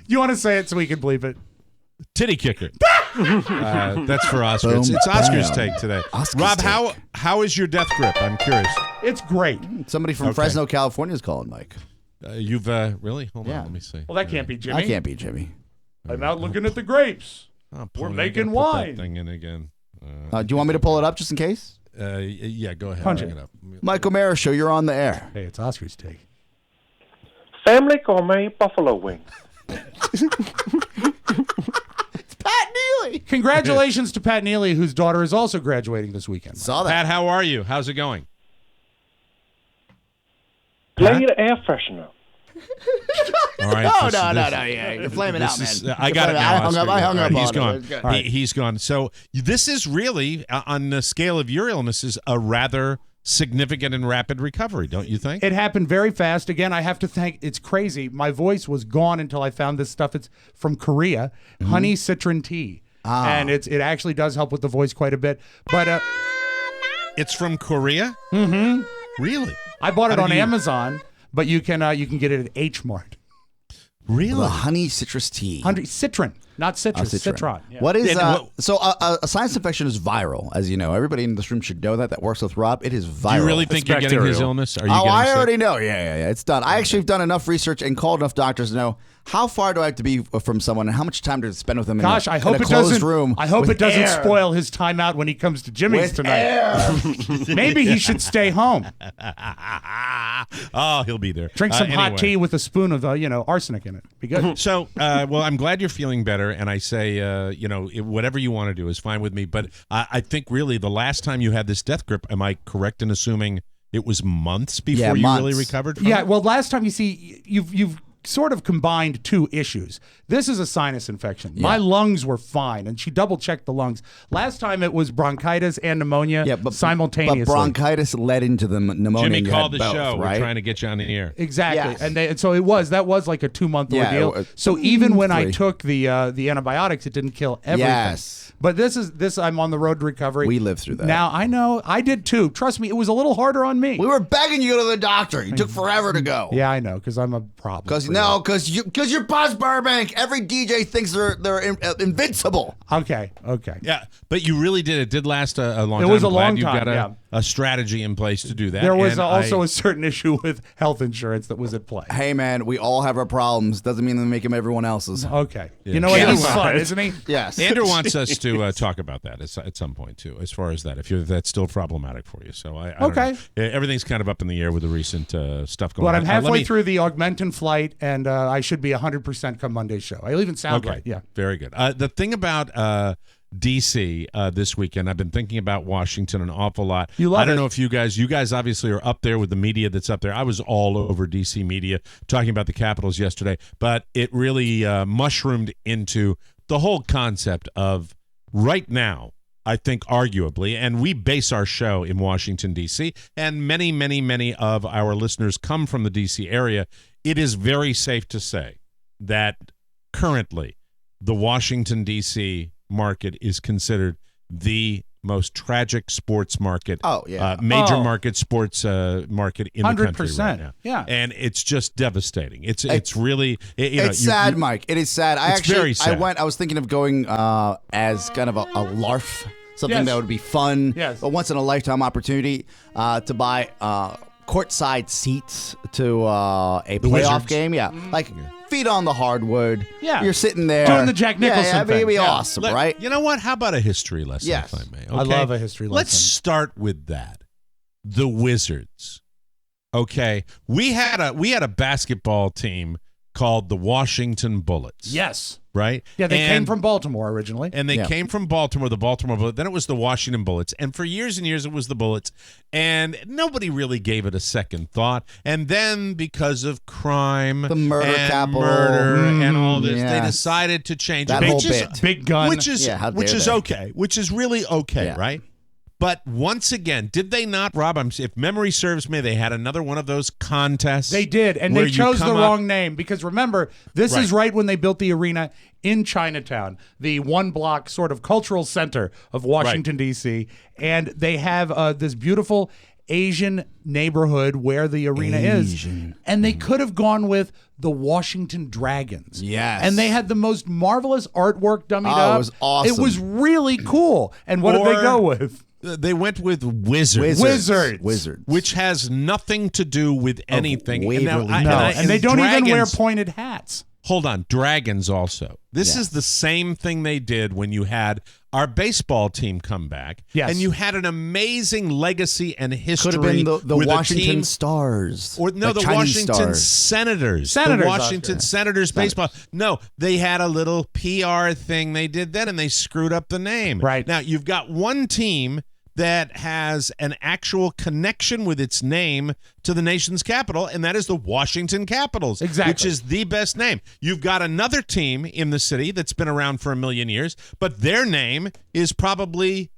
You want to say it so we can bleep it? Titty kicker. That's for Oscar. It's Oscar's take today. Oscar's Rob, take. how is your death grip? I'm curious. It's great. Somebody from Fresno, California is calling, Mike. You've really? Hold on, let me see. Well, that can't be Jimmy. I can't be Jimmy. I'm out looking at the grapes. We're making wine. That thing in again. Do you want me to pull it up just in case? Yeah, go ahead. Punch Bring it. up. Mike O'Mara Show, you're on the air. Hey, it's Oscar's take. Family gourmet buffalo wings. It's Pat Neely. Congratulations to Pat Neely, whose daughter is also graduating this weekend. Saw that. Pat, how are you? How's it going? Play the air freshener. All right. No. Yeah, you're flaming out, man. I got it now. I hung up He's on gone. it. Right. He's gone. So this is really, on the scale of your illnesses, a rather significant and rapid recovery, don't you think? It happened very fast. Again, I have to thank, it's crazy. My voice was gone until I found this stuff. It's from Korea, honey citron tea. And it actually does help with the voice quite a bit. But it's from Korea? Mm-hmm. Really? I bought it on Amazon, but you can get it at H Mart. Really? The honey citrus tea. Citron, not citrus. Citron. Yeah. What is so a sinus infection is viral, as you know. Everybody in this room should know that works with Rob. It is viral. Do you really think you're getting his illness? Are you getting I sick? already know. Yeah. It's done. I actually have done enough research and called enough doctors to know how far do I have to be from someone and how much time to spend with them. Gosh, in I hope a it closed doesn't. room. I hope it doesn't air. spoil his time out when he comes to Jimmy's With tonight. air. Maybe he should stay home. Oh, he'll be there. Drink some hot anyway. tea with a spoon of arsenic in it. Be good. So, well, I'm glad you're feeling better, and I say, whatever you want to do is fine with me. But I think really the last time you had this death grip, am I correct in assuming it was months before you really recovered from Yeah. it? Well, last time you see, you've sort of combined two issues. This is a sinus infection. My lungs were fine, and she double-checked the lungs. Last time it was bronchitis and pneumonia simultaneously. But bronchitis led into the pneumonia. Jimmy You called had the both, show. right? We're trying to get you on the air. Exactly. Yes. And so that was like a 2-month ordeal. So even when I took the antibiotics, it didn't kill everything. Yes. But this I'm on the road to recovery. We lived through that. Now, I know. I did too. Trust me, it was a little harder on me. We were begging you to go to the doctor. You took forever to go. Yeah, I know, because I'm a problem. Because you're Buzz Burbank. Every DJ thinks they're invincible. Okay. Yeah, but you really did. It did last a long time. It was a I'm glad long you've time, got a strategy in place to do that. There was And also a certain issue with health insurance that was at play. Hey, man, we all have our problems. Doesn't mean they make them everyone else's. Okay. Yeah. You know what? He's fun, isn't he? Yes. Andrew wants us to talk about that at some point too, as far as that, if that's still problematic for you. So I don't Okay. know. Everything's kind of up in the air with the recent stuff going on. But I'm halfway through the Augmentin flight, and I should be 100% come Monday's show. I even sound right. Yeah. Very good. The thing about D.C. This weekend, I've been thinking about Washington an awful lot. I don't know if you guys obviously are up there with the media that's up there. I was all over D.C. media talking about the Capitals yesterday, but it really mushroomed into the whole concept of right now, I think arguably, and we base our show in Washington, D.C., and many, many, many of our listeners come from the D.C. area, it is very safe to say that currently the Washington, D.C. market is considered the most tragic sports market, major market sports market in the country right now. Yeah. And it's just devastating. It's really It's sad, Mike. It is sad. Very sad. I was thinking of going as kind of a LARF, something that would be fun, a once in a lifetime opportunity to buy courtside seats to a playoff Wizards. game. Yeah, like feet on the hardwood. Yeah. You're sitting there Doing the Jack Nicholson it'd thing. be Yeah. awesome, right? You know what? How about a history lesson, Yes. if I may? I love a history lesson. Let's start with that. The Wizards. Okay. We had a basketball team called the Washington Bullets. Yes. Right? Yeah, they came from Baltimore originally. And they came from Baltimore, the Baltimore Bullets. Then it was the Washington Bullets. And for years and years, it was the Bullets. And nobody really gave it a second thought. And then because of crime, The murder and capital. murder and all this, they yes. decided to change That it. whole Which is- bit. Big gun. Which is Yeah, how which dare is they. okay. Which is really okay, Yeah. right? But once again, did they not, Rob? If memory serves me, they had another one of those contests. They did, and where they you chose the come up- wrong name because remember, this is right when they built the arena in Chinatown, the one-block sort of cultural center of Washington, D.C., and they have this beautiful Asian neighborhood where the arena is. And they could have gone with the Washington Dragons. Yes. And they had the most marvelous artwork dummied Oh, up. it was awesome. It was really cool. And what did they go with? They went with Wizards. Wizards. Which has nothing to do with anything. Waverly And they don't even wear Dragons- pointed hats. Hold on, Dragons also. This is the same thing they did when you had our baseball team come back. Yes. And you had an amazing legacy and history. Could have been the with a Washington team- Stars. Or no, like the Chinese Washington Stars. Senators. Senators, The Washington Senators baseball. No, they had a little PR thing they did then, and they screwed up the name. Right. Now, you've got one team that has an actual connection with its name to the nation's capital, and that is the Washington Capitals, Exactly. which is the best name. You've got another team in the city that's been around for 1,000,000 years, but their name is probably,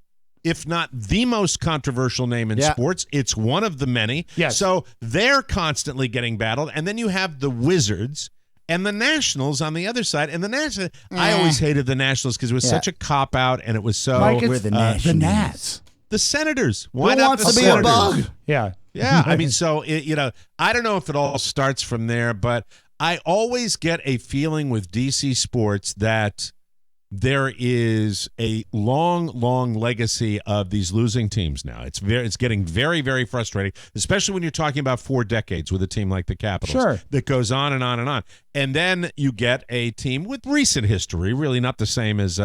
if not the most controversial name in sports, it's one of the many. Yes. So they're constantly getting battled, and then you have the Wizards and the Nationals on the other side. And the Nationals, I always hated the Nationals because it was such a cop-out, and it was so... Mike, we're it's the the Nationals. Nats. The Senators. Why Who not wants the to be Senators? a bug? Yeah. Yeah, I mean, so, I don't know if it all starts from there, but I always get a feeling with DC sports that there is a long legacy of these losing teams now. It's getting very, very frustrating, especially when you're talking about 4 decades with a team like the Capitals. Sure. That goes on and on and on. And then you get a team with recent history, really not the same as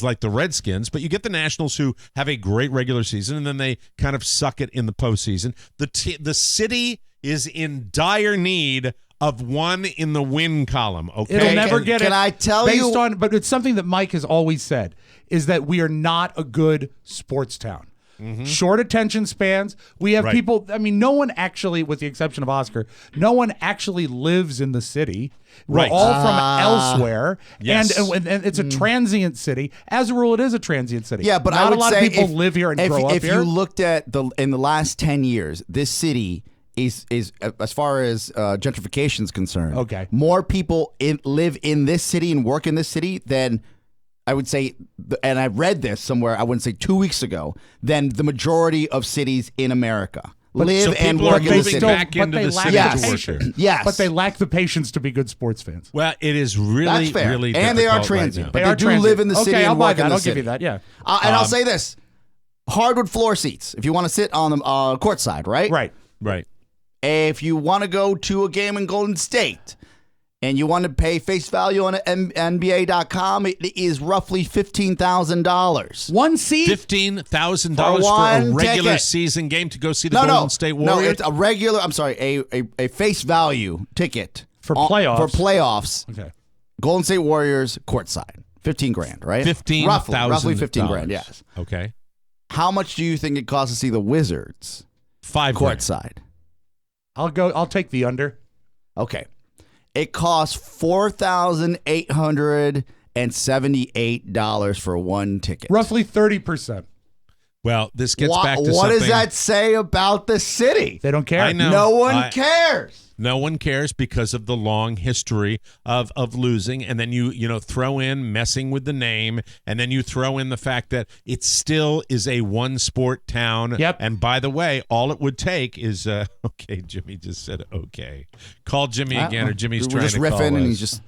like the Redskins, but you get the Nationals who have a great regular season, and then they kind of suck it in the postseason. The city is in dire need of one in the win column, okay? It'll never get it. Can I tell based you? on, but it's something that Mike has always said, is that we are not a good sports town. short attention spans. We have Right. people, I mean, no one actually, with the exception of Oscar, no one actually lives in the city. We're Right. all from elsewhere. Yes. And it's a transient city. As a rule, it is a transient city. Yeah, but not I would a lot say of people if, live here and grow up if here. you looked at in the last 10 years, this city is as far as gentrification is concerned. Okay. More people live in this city and work in this city than I would say, and I read this somewhere, I wouldn't say 2 weeks ago, than the majority of cities in America. Live so and people work are in the moving city. back into the city yes. to work here. Yes. But they lack the patience to be good sports fans. Well, it is really, That's fair. really and they are difficult right transient, now. but They they are do transient. live in the city Okay, and I'll buy work in that. the I'll city. give you that, yeah. And I'll say this. Hardwood floor seats, if you want to sit on the court side, right? Right. If you want to go to a game in Golden State and you want to pay face value on NBA.com, it is roughly $15,000. One seat? $15,000 For for a one regular ticket. season game to go see the Golden State Warriors? No, it's a regular, I'm sorry, a face value ticket. For playoffs. For playoffs. Okay. Golden State Warriors courtside. $15,000, right? $15,000. Roughly $15,000, yes. Okay. How much do you think it costs to see the Wizards $5,000. courtside? I'll take the under. Okay. It costs $4,878 for one ticket. Roughly 30%. Well, this gets back to what something. does that say about the city? They don't care. I know. No one cares. No one cares because of the long history of losing, and then you throw in messing with the name, and then you throw in the fact that it still is a one sport town. Yep. And by the way, all it would take is okay. Jimmy just said okay. Call Jimmy again, or Jimmy's We're trying just to riffing, call and us. he just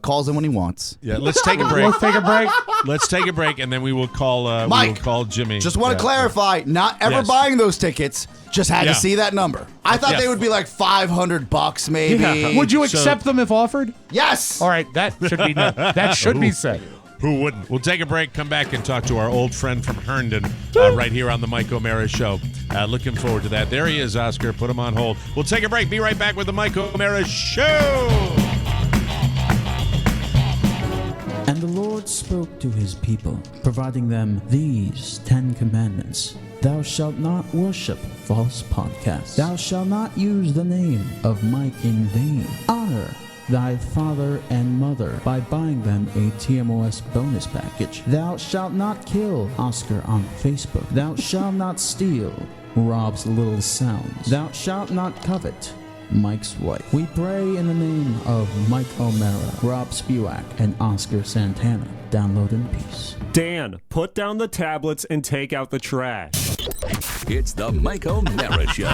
calls him when he wants. Yeah, let's take a break. Let's take a break. Let's take a break, and then we will call Mike, we will call Jimmy. Just want to clarify, not ever Yes. buying those tickets. Just had Yeah. to see that number. I thought Yeah. they would be like $500 maybe. Yeah. Would you accept them if offered? Yes. All right, that should be that should be said. Who wouldn't? We'll take a break, come back, and talk to our old friend from Herndon right here on the Mike O'Mara Show. Looking forward to that. There he is, Oscar. Put him on hold. We'll take a break. Be right back with the Mike O'Mara Show. And the Lord spoke to his people, providing them these 10 commandments. Thou shalt not worship false podcasts. Thou shalt not use the name of Mike in vain. Honor thy father and mother by buying them a TMOS bonus package. Thou shalt not kill Oscar on Facebook. Thou shalt not steal Rob's little sounds. Thou shalt not covet Mike's wife. We pray in the name of Mike O'Mara, Rob Spewak, and Oscar Santana. Download in peace. Dan, put down the tablets and take out the trash. It's the Mike O'Mara Show.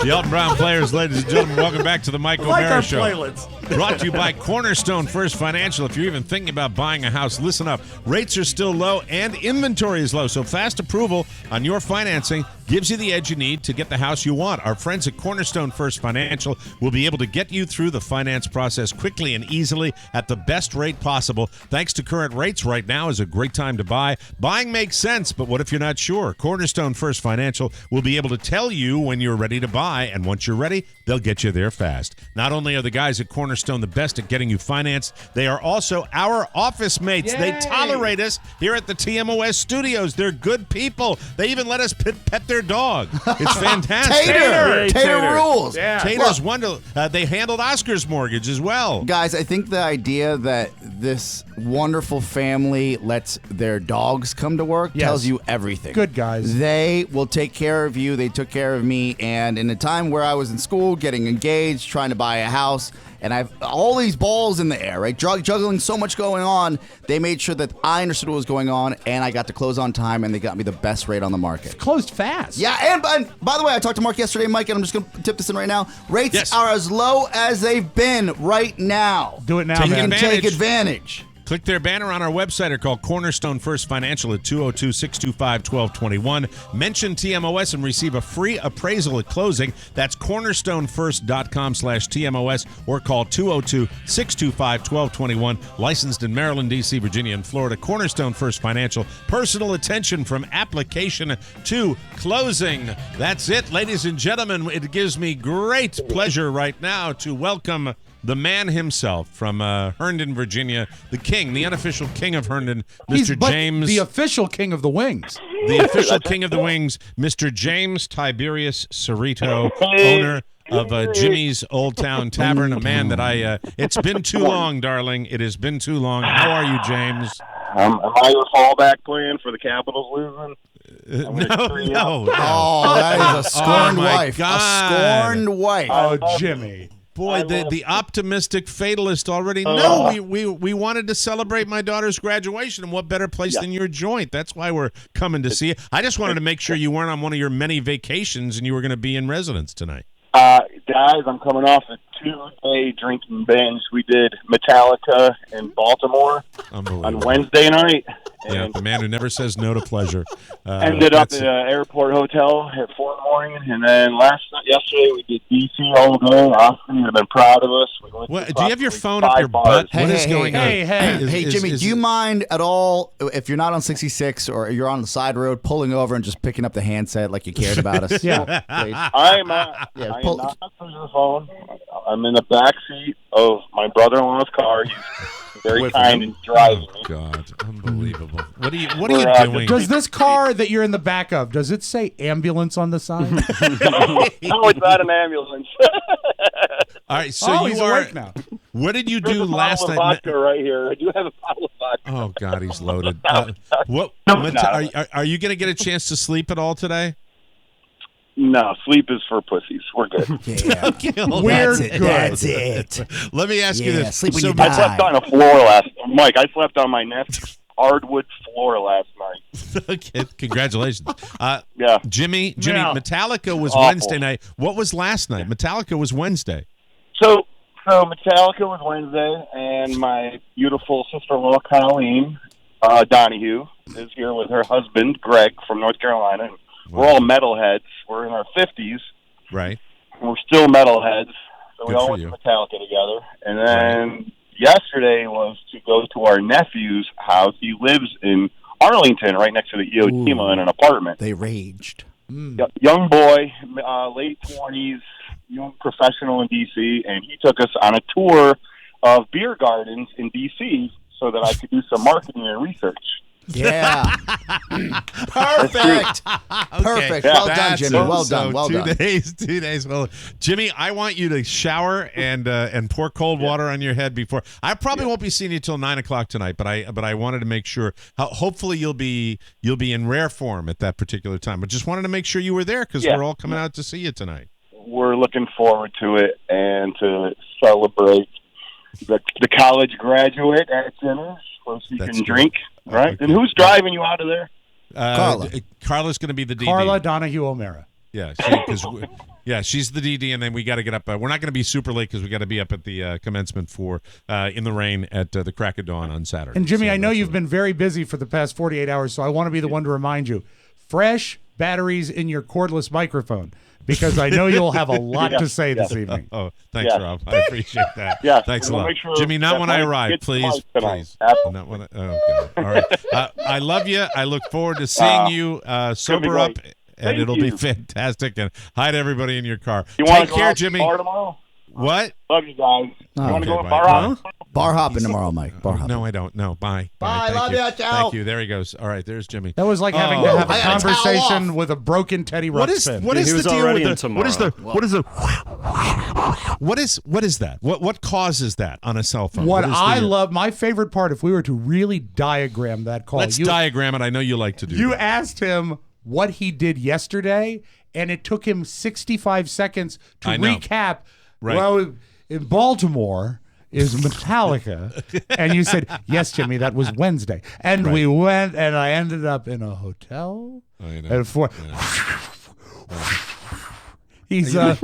The Elton Brown Players, ladies and gentlemen, welcome back to the Mike Like O'Mara our Show. playlists. Brought to you by Cornerstone First Financial. If you're even thinking about buying a house, listen up. Rates are still low and inventory is low, so fast approval on your financing gives you the edge you need to get the house you want. Our friends at Cornerstone First Financial will be able to get you through the finance process quickly and easily at the best rate possible. Thanks to current rates, right now is a great time to buy. Buying makes sense, but what if you're not sure? Cornerstone First Financial will be able to tell you when you're ready to buy, and once you're ready, they'll get you there fast. Not only are the guys at Cornerstone the best at getting you financed, they are also our office mates. Yay. They tolerate us here at the TMOS studios. They're good people. They even let us pet their dog. It's fantastic. Tater rules. Yeah. Tater's wonderful. They handled Oscar's mortgage as well. Guys, I think the idea that this wonderful family lets their dogs come to work Yes. tells you everything. Good guys. They will take care of you. They took care of me. And in a time where I was in school, getting engaged, trying to buy a house, and I have all these balls in the air, right? Juggling so much going on, they made sure that I understood what was going on, and I got to close on time, and they got me the best rate on the market. Closed fast. Yeah, and by the way, I talked to Mark yesterday, Mike, and I'm just going to tip this in right now. Rates Yes. are as low as they've been right now. Do it now, Take You man. can take advantage. Click their banner on our website or call Cornerstone First Financial at 202-625-1221. Mention TMOS and receive a free appraisal at closing. That's cornerstonefirst.com/TMOS or call 202-625-1221. Licensed in Maryland, D.C., Virginia, and Florida. Cornerstone First Financial. Personal attention from application to closing. That's it, ladies and gentlemen. It gives me great pleasure right now to welcome the man himself from Herndon, Virginia, the king, the unofficial king of Herndon, Mr. James. The official king of the wings. The official king of the wings, Mr. James Tiberius Cerrito, owner of Jimmy's Old Town Tavern, a man that it's been too long, darling. It has been too long. How are you, James? Am I your fallback plan for the Capitals losing? No. Oh, that is a scorned my wife. God. A scorned wife. Oh, Jimmy. Boy, the optimistic fatalist already. No, we wanted to celebrate my daughter's graduation, and what better place than your joint? That's why we're coming to see you. I just wanted to make sure you weren't on one of your many vacations and you were going to be in residence tonight. Guys, I'm coming off a 2-day drinking binge. We did Metallica in Baltimore on Wednesday night. Yeah, the man who never says no to pleasure. Ended up at an airport hotel at 4 in the morning, and then yesterday we did DC all day. Austin, you've been proud of us. Do you have your phone up your butt? What is going on? Hey, Jimmy, do you mind at all if you're not on 66 or you're on the side road pulling over and just picking up the handset like you cared about us? Yeah. I'm not touching the phone. I'm in the back seat of my brother-in-law's car. He's very kind and driving me. Oh, God. Unbelievable. What are you doing? Does this car that you're in the back of, does it say ambulance on the side? No, it's not an ambulance. All right, so he's awake now. What did you do last night? Vodka right here. I do have a bottle of vodka. Oh, God, he's loaded. Are you going to get a chance to sleep at all today? No, sleep is for pussies. We're good. Yeah. We're good. That's it. Let me ask you this. Sleep when you I slept on a floor Mike, I slept on my nephew's hardwood floor last night. Okay, congratulations. Yeah. Jimmy, Yeah. Metallica was Awful. Wednesday night. What was last night? Metallica was Wednesday. So Metallica was Wednesday, and my beautiful sister-in-law, Colleen Donahue, is here with her husband, Greg, from North Carolina. We're all metalheads. We're in our 50s. Right. And we're still metalheads. So we Good all for went you. to Metallica together. And then yesterday was to go to our nephew's house. He lives in Arlington, right next to the EOTMA, in an apartment. They raged. Young boy, late 20s, young professional in D.C., and he took us on a tour of beer gardens in D.C. so that I could do some marketing and research. Yeah. Perfect. Perfect. Yeah. Well done, Jimmy. Well done. Well 2 done. 2 days. Well, Jimmy, I want you to shower and pour cold water on your head before. I probably won't be seeing you till 9 o'clock tonight, but I wanted to make sure. Hopefully, you'll be in rare form at that particular time. But just wanted to make sure you were there because we're all coming out to see you tonight. We're looking forward to it and to celebrate the college graduate at dinner so she can drink. Right? Okay. And who's driving you out of there? Carla. Carla's going to be the DD. Carla Donahue O'Mara. Yeah, she's the DD, and then we got to get up. We're not going to be super late because we got to be up at the commencement for In the Rain at the crack of dawn on Saturday. And Jimmy, So I know that's you've been very busy for the past 48 hours, so I want to be the one to remind you. Fresh batteries in your cordless microphone, because I know you'll have a lot to say this evening. Oh, thanks, Rob. I appreciate that. Yeah, Thanks a we'll lot. make sure Jimmy, not that when I Mike arrive, gets please. Mike tonight. Please. Not when oh, God. All right. I love you. I look forward to seeing you sober up, great. and Thank it'll you. be fantastic. And hi to everybody in your car. You want Take to care, go Jimmy. bar tomorrow? What? Love you guys. You want to Okay, go bye. bar hop? Bar hopping tomorrow, Mike. Bar hopping. No, I don't. No, bye. Bye. Thank Love you. ya, ciao. Thank you. There he goes. All right, there's Jimmy. That was like having to have a I gotta towel conversation off. with a broken Teddy What is Ruxpin. what is He the was deal already with in the tomorrow. what is that? What causes that on a cell phone? What is I the- love, my favorite part, if we were to really diagram that call, Let's diagram it. I know you like to do. You that. asked him what he did yesterday, and it took him 65 seconds to I know. recap. Right. Well, in Baltimore is Metallica, and you said, yes, Jimmy, that was Wednesday. And we went, and I ended up in a hotel. I know. And for he's Do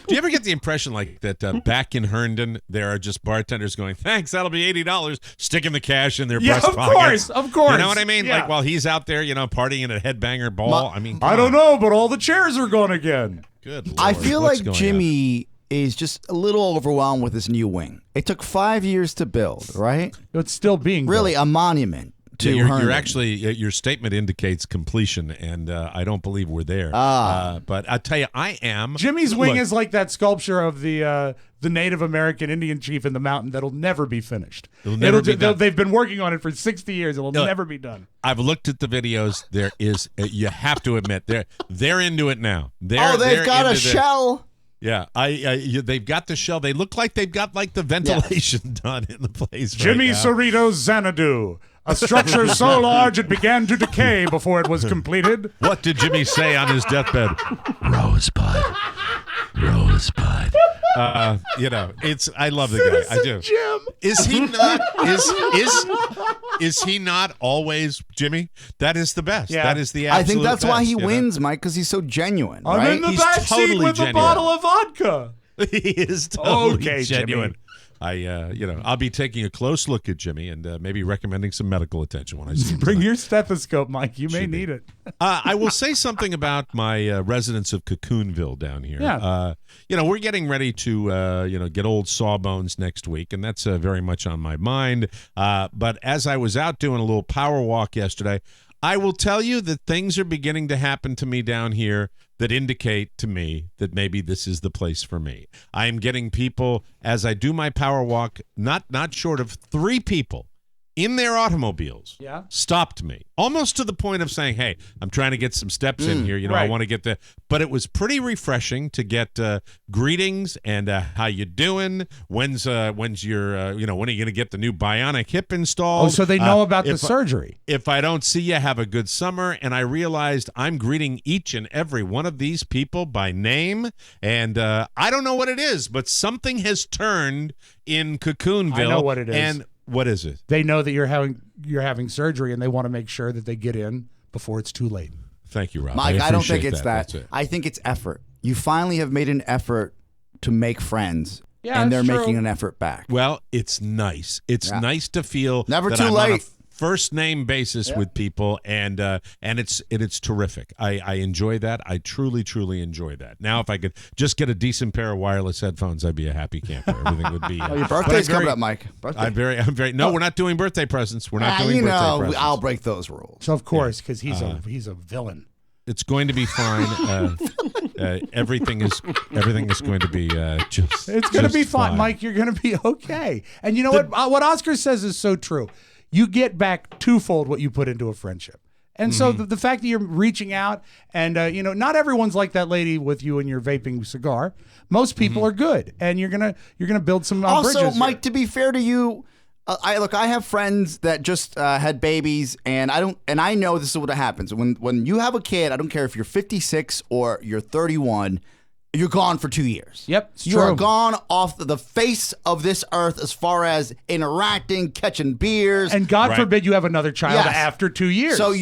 you ever get the impression like that back in Herndon there are just bartenders going, "Thanks, that'll be $80," sticking the cash in their breast pockets? Of course. You know what I mean? Yeah. Like while he's out there, partying at a headbanger ball. I mean, I don't know, but all the chairs are gone again. Good Lord. I feel What's like going Jimmy is just a little overwhelmed with this new wing. It took 5 years to build, right? It's still being Really built. a monument to you're Herndon. actually your statement indicates completion, and I don't believe we're there. But I tell you, I am. Jimmy's wing is like that sculpture of the Native American Indian chief in the mountain that'll never be finished. It'll never be done. They've been working on it for 60 years. It'll never be done. I've looked at the videos. There is, you have to admit, they're into it now. They've they're got a into shell. Yeah, they've got the shell. They look like they've got like the ventilation done in the place. Jimmy right now. Cerrito's Xanadu, a structure so large it began to decay before it was completed. What did Jimmy say on his deathbed? Rosebud. I love the guy. I do. Jim. Is he not? Is he not always Jimmy? That is the best. Yeah. That is the I absolute think that's why best, he you know? wins, Mike, because he's so genuine. I'm right? in the He's back seat totally with genuine. a bottle of vodka. He is totally Okay, genuine. Jimmy. I'll be taking a close look at Jimmy and maybe recommending some medical attention when I see him. Bring tonight. your stethoscope, Mike. You may Should be. need it. I will say something about my residents of Cocoonville down here. Yeah. We're getting ready to, get old Sawbones next week, and that's very much on my mind. But as I was out doing a little power walk yesterday, I will tell you that things are beginning to happen to me down here that indicate to me that maybe this is the place for me. I am getting people, as I do my power walk, not short of 3 people in their automobiles stopped me, almost to the point of saying, hey, I'm trying to get some steps in here. I want to get the – but it was pretty refreshing to get greetings and how you doing, when's your when are you going to get the new bionic hip installed? Oh, so they know about the surgery. If I don't see you, have a good summer. And I realized I'm greeting each and every one of these people by name. And I don't know what it is, but something has turned in Cocoonville. I know what it is. And what is it? They know that you're having surgery, and they want to make sure that they get in before it's too late. Thank you, Rob. Mike, I don't think appreciate it's that. That's it. I think it's effort. You finally have made an effort to make friends, Yeah, and they're that's true. making an effort back. Well, it's nice. It's nice to feel Never that too I'm late. on a first name basis with people, and it's terrific. I enjoy that. I truly enjoy that. Now, if I could just get a decent pair of wireless headphones, I'd be a happy camper. Everything would be. Your birthday's coming up, Mike. Birthday. I'm very. No, we're not doing birthday presents. We're not doing birthday presents. I'll break those rules. So of course, because he's a villain. It's going to be fine. Everything is going to be just. It's going to be fine, fine, Mike. You're going to be okay. And you know what Oscar says is so true. You get back twofold what you put into a friendship. And so the fact that you're reaching out and, not everyone's like that lady with you and your vaping cigar. Most people are good, and you're gonna build some Also, bridges Mike, here. to be fair to you, I have friends that just had babies, and I know this is what happens when you have a kid. I don't care if you're 56 or you're 31. You're gone for 2 years. Yep, it's you are true. gone off the face of this earth as far as interacting, catching beers. And God forbid you have another child Yes. after 2 years. So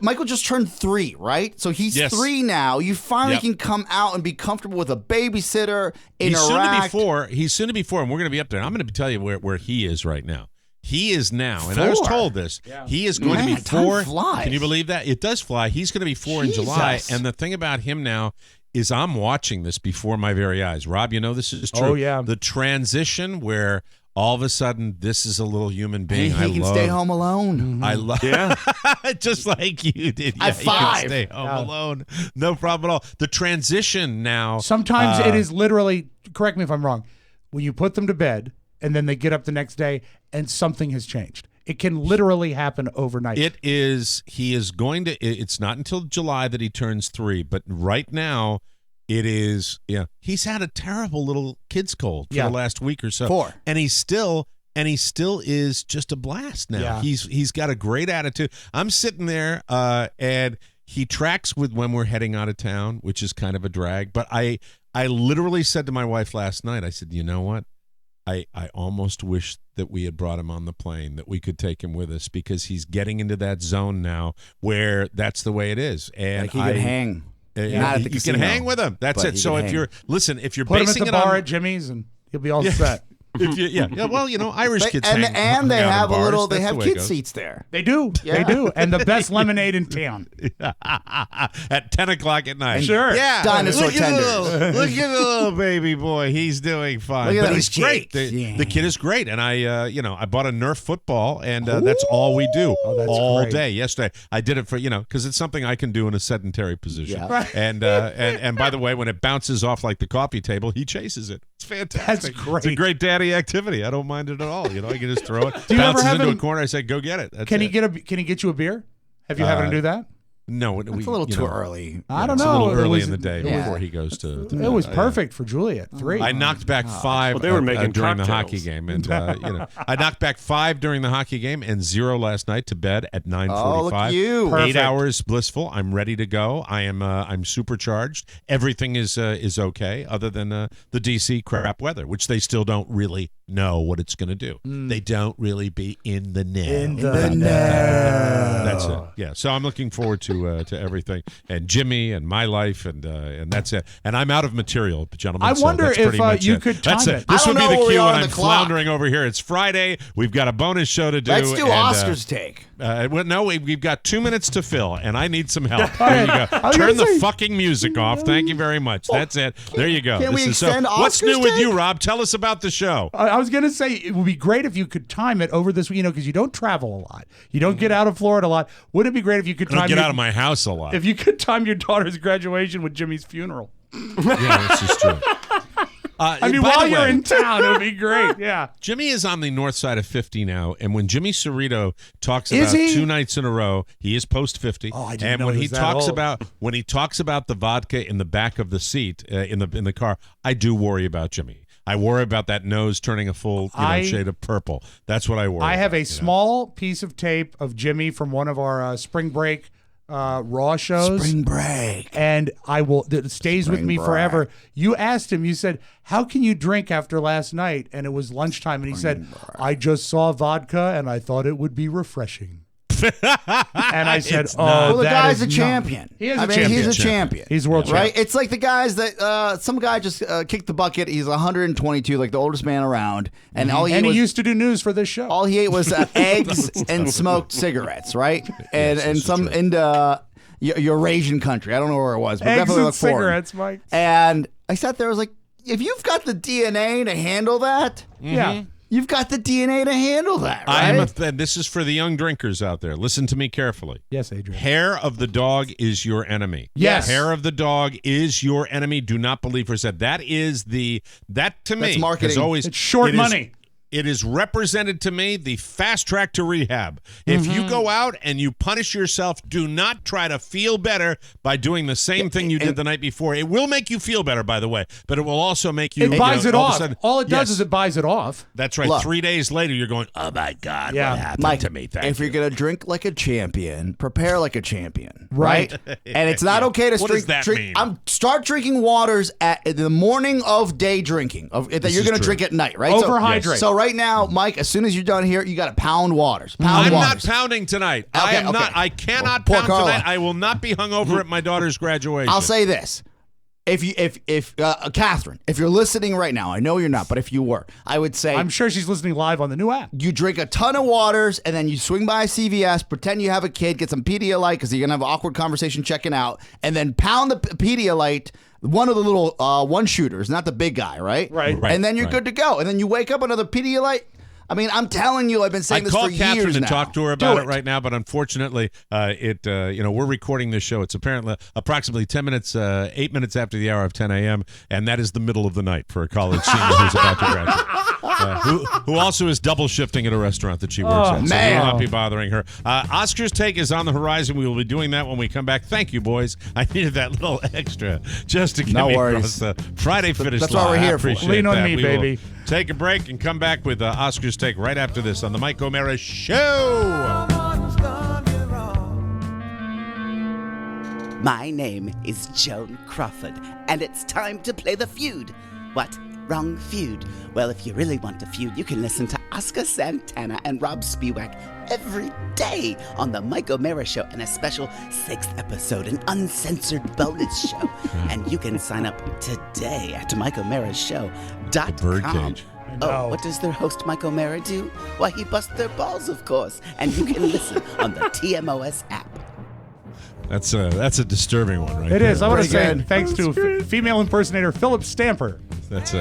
Michael just turned 3, right? So he's 3 now. You finally can come out and be comfortable with a babysitter, He's soon interact. to be 4, and we're going to be up there. I'm going to tell you where he is right now. He is now, and I was 4? told this. He is going to be 4. Time flies. Can you believe that? It does fly. He's going to be 4 in July, and the thing about him now is I'm watching this before my very eyes. Rob, this is true. Oh, yeah. The transition where all of a sudden this is a little human being. He can stay home alone. I love just like you did. Yeah, At 5. You can stay home alone. No problem at all. The transition now. Sometimes it is literally, correct me if I'm wrong, when you put them to bed and then they get up the next day and something has changed. It can literally happen overnight. It's not until July that he turns 3, but right now it is, he's had a terrible little kid's cold for the last week or so. 4. And he still is just a blast now. Yeah. He's got a great attitude. I'm sitting there and he tracks with when we're heading out of town, which is kind of a drag. But I literally said to my wife last night, I said, you know what? I almost wish that we had brought him on the plane, that we could take him with us, because he's getting into that zone now where that's the way it is. And Like he can hang. Not at the you casino, can hang with him. That's but it. he So can if hang. you're Put him at basing the it bar on at Jimmy's and he'll be all set. Well, Irish kids and they have a little. They have kid kid seats there. They do. Yeah. They do. And the best lemonade in town. At 10 o'clock at night. Sure. Yeah. Dinosaur tenders. Look at the little baby boy. He's doing fine. Look at But those he's great. cheeks. The kid is great. And I bought a Nerf football, and that's all we do all great. day. Yesterday, I did it for, because it's something I can do in a sedentary position. Yeah. Right. And by the way, when it bounces off like the coffee table, he chases it. It's fantastic. That's great. It's a great daddy activity. I don't mind it at all. I can just throw it. Do you ever Bounces have into him- a corner. I say, go get it. That's Can he it. get you a beer? Have you had him do that? No, It's a little too early. I don't it's know. a little It early was- in the day yeah. before he goes to. It was perfect for Julia at 3. I knocked back 5 Well, they were making during the cocktails. hockey game, and I knocked back 5 during the hockey game and 0 last night to bed at 9:45. Oh, look at you. 8 Perfect. hours blissful. I'm ready to go. I'm supercharged. Everything is okay, other than the DC crap weather, which they still don't really know what it's going to do. They don't really be in the know. That's it. Yeah. So I'm looking forward to everything, and Jimmy and my life, and that's it. And I'm out of material, gentlemen. I so wonder that's if pretty much you it. could That's time it. it. This I would don't be know the where we cue are when on I'm the clock. floundering over here. It's Friday. We've got a bonus show to do. Let's do Oscar's take. No, we've got 2 minutes to fill, and I need some help. There you go. Turn the fucking music off. Thank you very much. That's it. There you go. Can we extend What's Oscar's new with take? you, Rob? Tell us about the show. I was going to say it would be great if you could time it over this, because you don't travel a lot. You don't get out of Florida a lot. Wouldn't it be great if you could I don't time get your- out of my house a lot. if you could time your daughter's graduation with Jimmy's funeral? Yeah, this is true. I mean, by while the you're way, in town, it would be great. Yeah. Jimmy is on the north side of 50 now, and when Jimmy Cerrito talks Is about he? 2 nights in a row, he is post 50. Oh, I didn't and know when he he was that talks old. about the vodka in the back of the seat in the car, I do worry about Jimmy. I worry about that nose turning a full shade of purple. That's what I worry. I have about, a small piece of tape of Jimmy from one of our spring break Raw shows. Spring break. And it stays with Spring me break. forever. You asked him, you said, how can you drink after last night? And it was lunchtime. And he said, I just saw vodka and I thought it would be refreshing. And I said, well, the that guy's is a not- champion. He is I a mean, champion. he's a champion. He's world champion. Right? It's like the guys that some guy just kicked the bucket. He's 122, like the oldest man around, and all he And ate he was, used to do news for this show. all he ate was eggs and smoked cigarettes, right? And some Eurasian country. I don't know where it was, but Eggs definitely and looked foreign. cigarettes, Mike. And I sat there, I was like, if you've got the DNA to handle that, Yeah. you've got the DNA to handle that, I right? am this is for the young drinkers out there. Listen to me carefully. Yes, Adrian. Hair of the dog is your enemy. Yes. Hair of the dog is your enemy. Do not believe her said. That to me That's marketing. is always It's short money. It is represented to me the fast track to rehab. If you go out and you punish yourself, do not try to feel better by doing the same thing you did the night before. It will make you feel better, by the way, but it will also make you. It buys it all of a off. sudden- All it does Yes. is it buys it off. That's right. Look. 3 days later, you're going, oh my God, Yeah. what happened Mike, to me? Thank if you. you're gonna drink like a champion, prepare like a champion, Right. right? And it's not okay to What drink. does that drink mean? Start drinking waters at the morning of day drinking. That you're is gonna true. drink at night, right? Overhydrate. So right now, Mike, as soon as you're done here, you got to pound waters. Pound I'm waters. not pounding tonight. Okay, I am okay. not. I cannot Poor pound Carla. tonight. I will not be hungover at my daughter's graduation. I'll say this. If Catherine, if you're listening right now, I know you're not, but if you were, I would say I'm sure she's listening live on the new app. you drink a ton of waters and then you swing by CVS, pretend you have a kid, get some Pedialyte because you're going to have an awkward conversation checking out, and then pound the Pedialyte, one of the little one shooters, not the big guy, right? Right. And then you're right. good to go. And then you wake up another Pedialyte. I mean, I'm telling you, I've been I saying this for called Catherine years and now. talked to her about Do it right now, but unfortunately, we're recording this show. It's apparently approximately 8 minutes after the hour of 10 a.m., and that is the middle of the night for a college senior who's about to graduate. Who also is double shifting at a restaurant that she works at. So man. we will not be bothering her. Oscar's Take is on the horizon. We will be doing that when we come back. Thank you, boys. I needed that little extra just to get No me worries. across the Friday finish That's line. what we're I here for. appreciate Lean on that. me, We will baby. take a break and come back with Oscar's Take right after this on the Mike O'Mara Show. My name is Joan Crawford, and it's time to play the feud. What? Wrong feud? Well, if you really want a feud, you can listen to Oscar Santana and Rob Spiewak every day on the Mike O'Mara Show in a special 6th episode, an uncensored bonus show. And you can sign up today at MikeO'MaraShow.com. Birdcage. Oh, what does their host, Mike O'Mara, do? Why, he busts their balls, of course. And you can listen on the TMOS app. That's a disturbing one, right? It there. is. I want to say thanks to female impersonator Philip Stamper,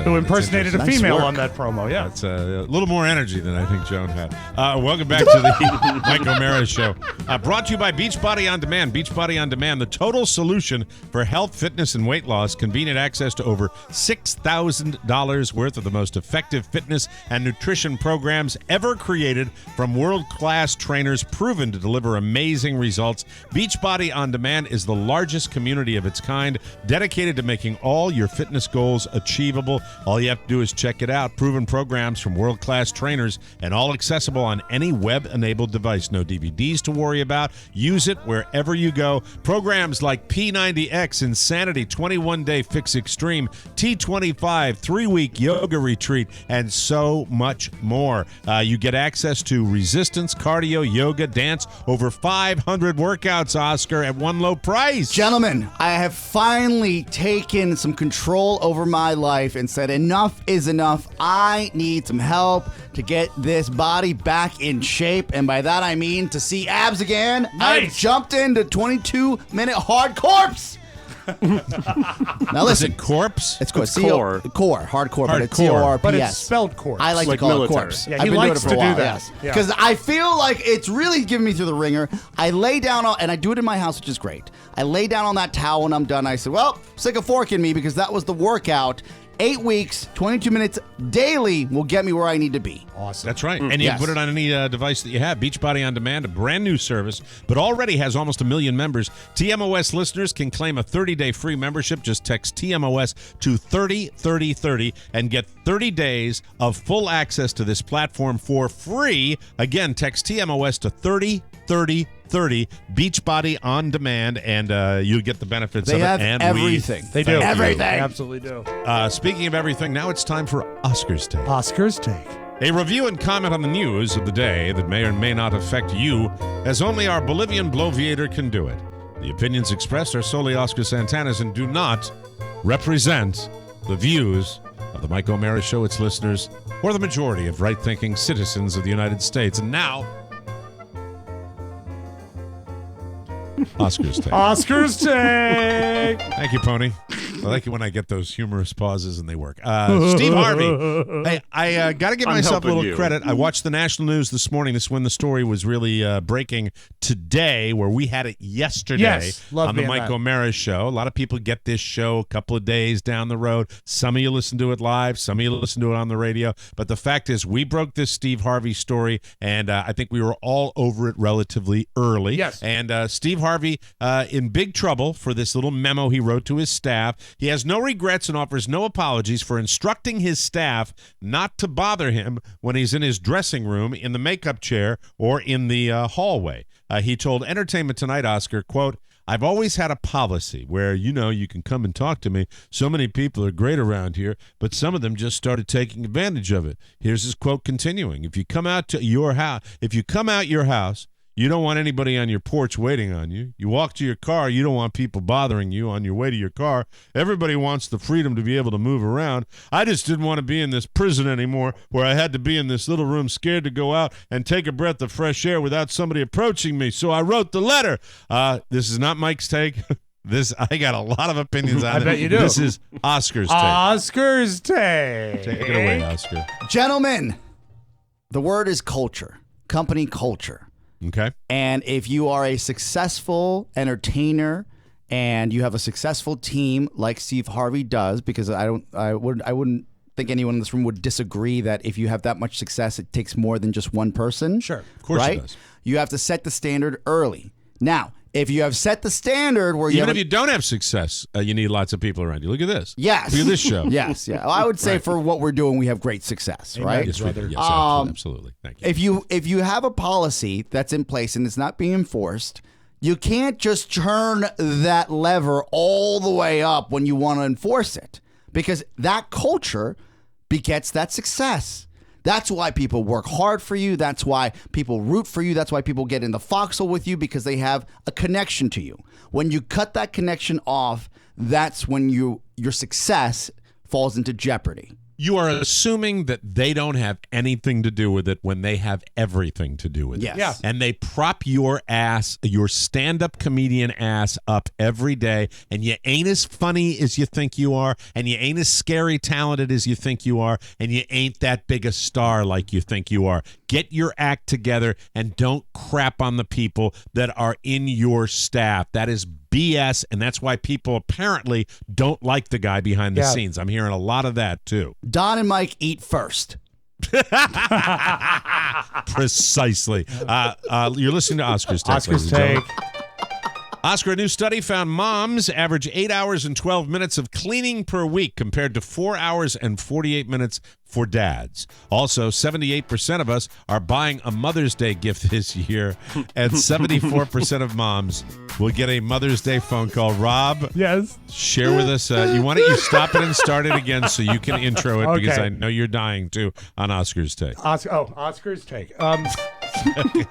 who impersonated a female on that promo. Yeah, that's a little more energy than I think Joan had. Welcome back to the Mike O'Mara Show. Brought to you by Beachbody On Demand. Beachbody On Demand, the total solution for health, fitness, and weight loss. Convenient access to over $6,000 worth of the most effective fitness and nutrition programs ever created from world-class trainers proven to deliver amazing results. Beachbody On Demand is the largest community of its kind, dedicated to making all your fitness goals achievable. All you have to do is check it out. Proven programs from world-class trainers and all accessible on any web-enabled device. No DVDs to worry about. Use it wherever you go. Programs like P90X, Insanity, 21-Day Fix Extreme, T25, 3-week yoga retreat, and so much more. You get access to resistance, cardio, yoga, dance, over 500 workouts, Oscar, at one low price. Gentlemen, I have finally taken some control over my life and said enough is enough. I need some help to get this body back in shape, and by that I mean to see abs again. Nice. I've jumped into 22-minute hard corpse. Now listen, is it corpse? It's called core. Hardcore, but it's CORPS. But it's spelled corpse. I like Like to call military. it corpse. Yeah, I've he been likes doing it for to a do while, that. Because I feel like it's really giving me through the ringer. I lay down and I do it in my house, which is great. I lay down on that towel when I'm done. I said, well, stick a fork in me, because that was the workout. 8 weeks, 22 minutes daily will get me where I need to be. Awesome. That's right. And you can put it on any device that you have. Beachbody On Demand, a brand new service, but already has almost 1 million members. TMOS listeners can claim a 30-day free membership. Just text TMOS to 303030 and get 30 days of full access to this platform for free. Again, text TMOS to 303030. Beachbody On Demand, and you get the benefits They of it. have And everything. They do. Everything. They absolutely do. Speaking of everything, now it's time for Oscar's Take. Oscar's Take. A review and comment on the news of the day that may or may not affect you, as only our Bolivian bloviator can do it. The opinions expressed are solely Oscar Santana's and do not represent the views of the Mike O'Mara Show, its listeners, or the majority of right-thinking citizens of the United States. And now, Oscar's Take. Oscar's Take. Thank you, Pony. I like it when I get those humorous pauses and they work. Steve Harvey. Hey, I got to give myself a little credit. I watched the national news this morning. This is when the story was really breaking today, where we had it yesterday on the Mike O'Mara Show. A lot of people get this show a couple of days down the road. Some of you listen to it live. Some of you listen to it on the radio. But the fact is, we broke this Steve Harvey story, and I think we were all over it relatively early. Yes. And Steve Harvey in big trouble for this little memo he wrote to his staff. He has no regrets and offers no apologies for instructing his staff not to bother him when he's in his dressing room, in the makeup chair, or in the hallway. He told Entertainment Tonight, Oscar, quote, "I've always had a policy where, you can come and talk to me. So many people are great around here, but some of them just started taking advantage of it." Here's his quote continuing. If you come out your house, you don't want anybody on your porch waiting on you. You walk to your car, you don't want people bothering you on your way to your car. Everybody wants the freedom to be able to move around. I just didn't want to be in this prison anymore where I had to be in this little room scared to go out and take a breath of fresh air without somebody approaching me. So I wrote the letter. This is not Mike's take. I got a lot of opinions on it. I bet you do. This is Oscar's take. Oscar's Take. Take it away, Oscar. Gentlemen, the word is culture, company culture. Okay. And if you are a successful entertainer and you have a successful team like Steve Harvey does, because I wouldn't think anyone in this room would disagree that if you have that much success, it takes more than just one person. Sure. Of course right? it does. You have to set the standard early. Now, if you have set the standard where Even if you don't have success, you need lots of people around you. Look at this. Yes. Look at this show. Yes. Yeah. Well, I would say for what we're doing, we have great success, right? Yes, we do. Yes, absolutely. Thank you. If you have a policy that's in place and it's not being enforced, you can't just turn that lever all the way up when you want to enforce it, because that culture begets that success. That's why people work hard for you. That's why people root for you. That's why people get in the foxhole with you, because they have a connection to you. When you cut that connection off, that's when your success falls into jeopardy. You are assuming that they don't have anything to do with it when they have everything to do with Yes. it. Yeah. And they prop your ass, your stand-up comedian ass up every day, and you ain't as funny as you think you are, and you ain't as scary talented as you think you are, and you ain't that big a star like you think you are. Get your act together and don't crap on the people that are in your staff. That is BS, and that's why people apparently don't like the guy behind the scenes. I'm hearing a lot of that, too. Don and Mike eat first. Precisely. You're listening to Oscar's Take. Oscar's Take. Oscar, a new study found moms average 8 hours and 12 minutes of cleaning per week compared to 4 hours and 48 minutes for dads. Also, 78% of us are buying a Mother's Day gift this year, and 74% of moms will get a Mother's Day phone call. Rob, yes, share with us. You stop it and start it again so you can intro it because Okay. I know you're dying to on Oscar's Take. Oscar's Take.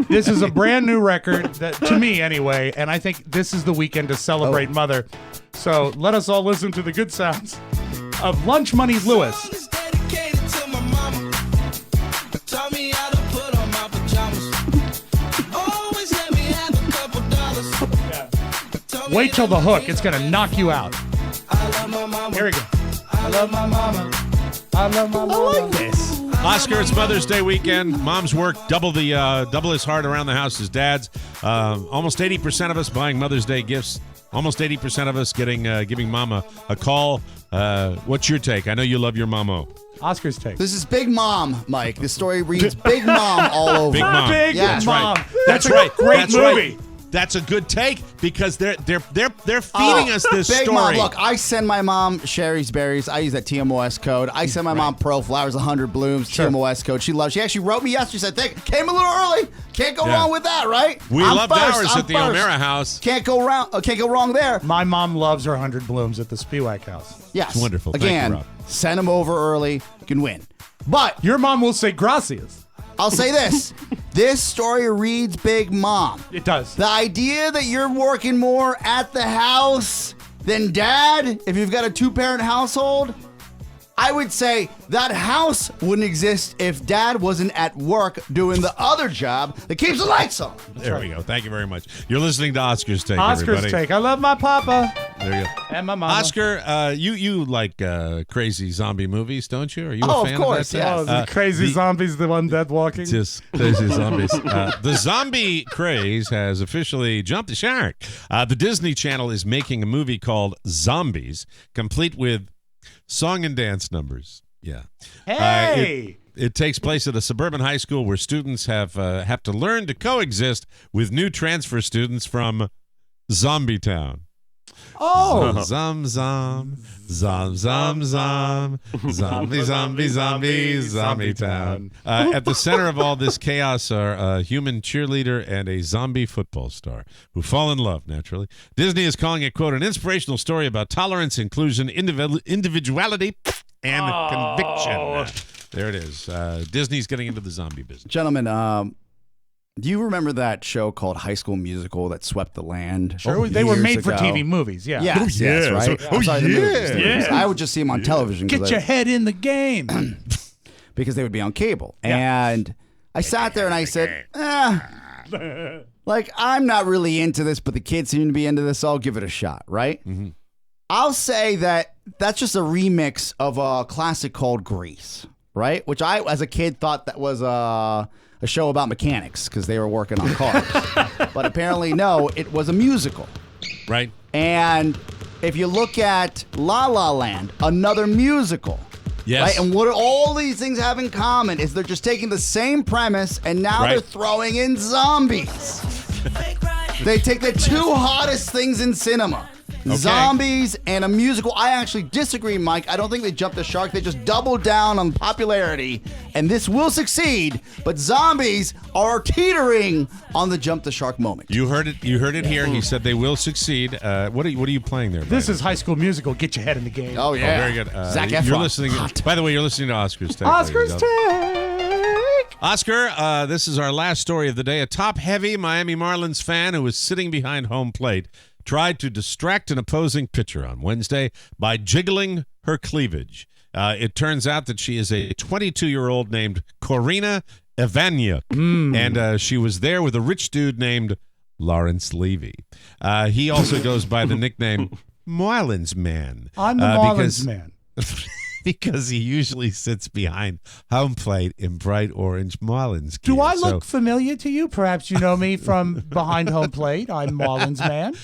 This is a brand new record that, to me anyway, and I think this is the weekend to celebrate Mother. So let us all listen to the good sounds of Lunch Money Lewis. Taught me how to put on my pajamas. Always let me have a couple dollars. Wait till the hook. It's going to knock you out. I love my mama. Here we go. I love my mama. I love my mama. I like this. Oscar, it's Mother's Day weekend. Moms work double as hard around the house as dads. Almost 80% of us buying Mother's Day gifts. Almost 80% of us giving Mama a call. What's your take? I know you love your mama. Oscar's Take. This is Big Mom, Mike. This story reads Big Mom all over. Big Mom. Big Yes. Mom. Right. That's a right. great That's movie. Right. That's a good take because they're feeding us this Big story. Mom. Look, I send my mom Sherry's Berries. I use that TMOS code. I send my mom Pro Flowers, 100 Blooms, TMOS code. She loves. She actually wrote me yesterday. She said, "Came a little early. Can't go wrong with that, right?" We I'm loved first. ours I'm at the first. O'Mara house. Can't go wrong there. My mom loves her 100 Blooms at the Spiewak house. Yes, It's wonderful. Thank you, Again, Rob. send them over early. You can win. But your mom will say gracias. I'll say this. This story reads Big Mom. It does. The idea that you're working more at the house than dad, if you've got a two-parent household, I would say that house wouldn't exist if dad wasn't at work doing the other job that keeps the lights on. There we go. Thank you very much. You're listening to Oscar's Take, Oscar's everybody. Take. I love my papa. There you go. And my mama. Oscar, you like crazy zombie movies, don't you? Are you a fan of course, of that? Oh, the crazy zombies, the one dead walking. Just crazy zombies. The zombie craze has officially jumped the shark. The Disney Channel is making a movie called Zombies, complete with song and dance numbers. Yeah. Hey! It takes place at a suburban high school where students have to learn to coexist with new transfer students from Zombie Town. Oh! Zombie Town. At the center of all this chaos are a human cheerleader and a zombie football star who fall in love, naturally. Disney is calling it, quote, an inspirational story about tolerance, inclusion, individuality, and conviction. There it is. Disney's getting into the zombie business. Gentlemen, do you remember that show called High School Musical that swept the land? Sure, they were made for ago? TV movies, yeah. Yes, yes, right? I'm sorry, the movies. I would just see them on television. Get your head in the game. Because they would be on cable. And I sat there and I said, like, I'm not really into this, but the kids seem to be into this, so I'll give it a shot, right? Mm-hmm. I'll say that that's just a remix of a classic called Grease, right? Which I, as a kid, thought that was a show about mechanics because they were working on cars. But apparently, no, it was a musical. Right. And if you look at La La Land, another musical. Yes. Right? And what all these things have in common is they're just taking the same premise and now they're throwing in zombies. They take the two hottest things in cinema. Okay. Zombies and a musical. I actually disagree, Mike. I don't think they jumped the shark. They just doubled down on popularity, and this will succeed. But zombies are teetering on the jump the shark moment. You heard it. You heard it here. He said they will succeed. What are you playing there? This is High School Musical. Get your head in the game. Oh yeah, very good. Zac Efron. You're listening. By the way, you're listening to Oscar's Take. Oscar's Take. Oscar, this is our last story of the day. A top-heavy Miami Marlins fan who was sitting behind home plate tried to distract an opposing pitcher on Wednesday by jiggling her cleavage. It turns out that she is a 22-year-old named Corina Evania, and she was there with a rich dude named Lawrence Levy. He also goes by the nickname Marlins Man. I'm the Marlins Man. Because he usually sits behind home plate in bright orange Marlins gear. Do I look familiar to you? Perhaps you know me from behind home plate. I'm Marlins Man.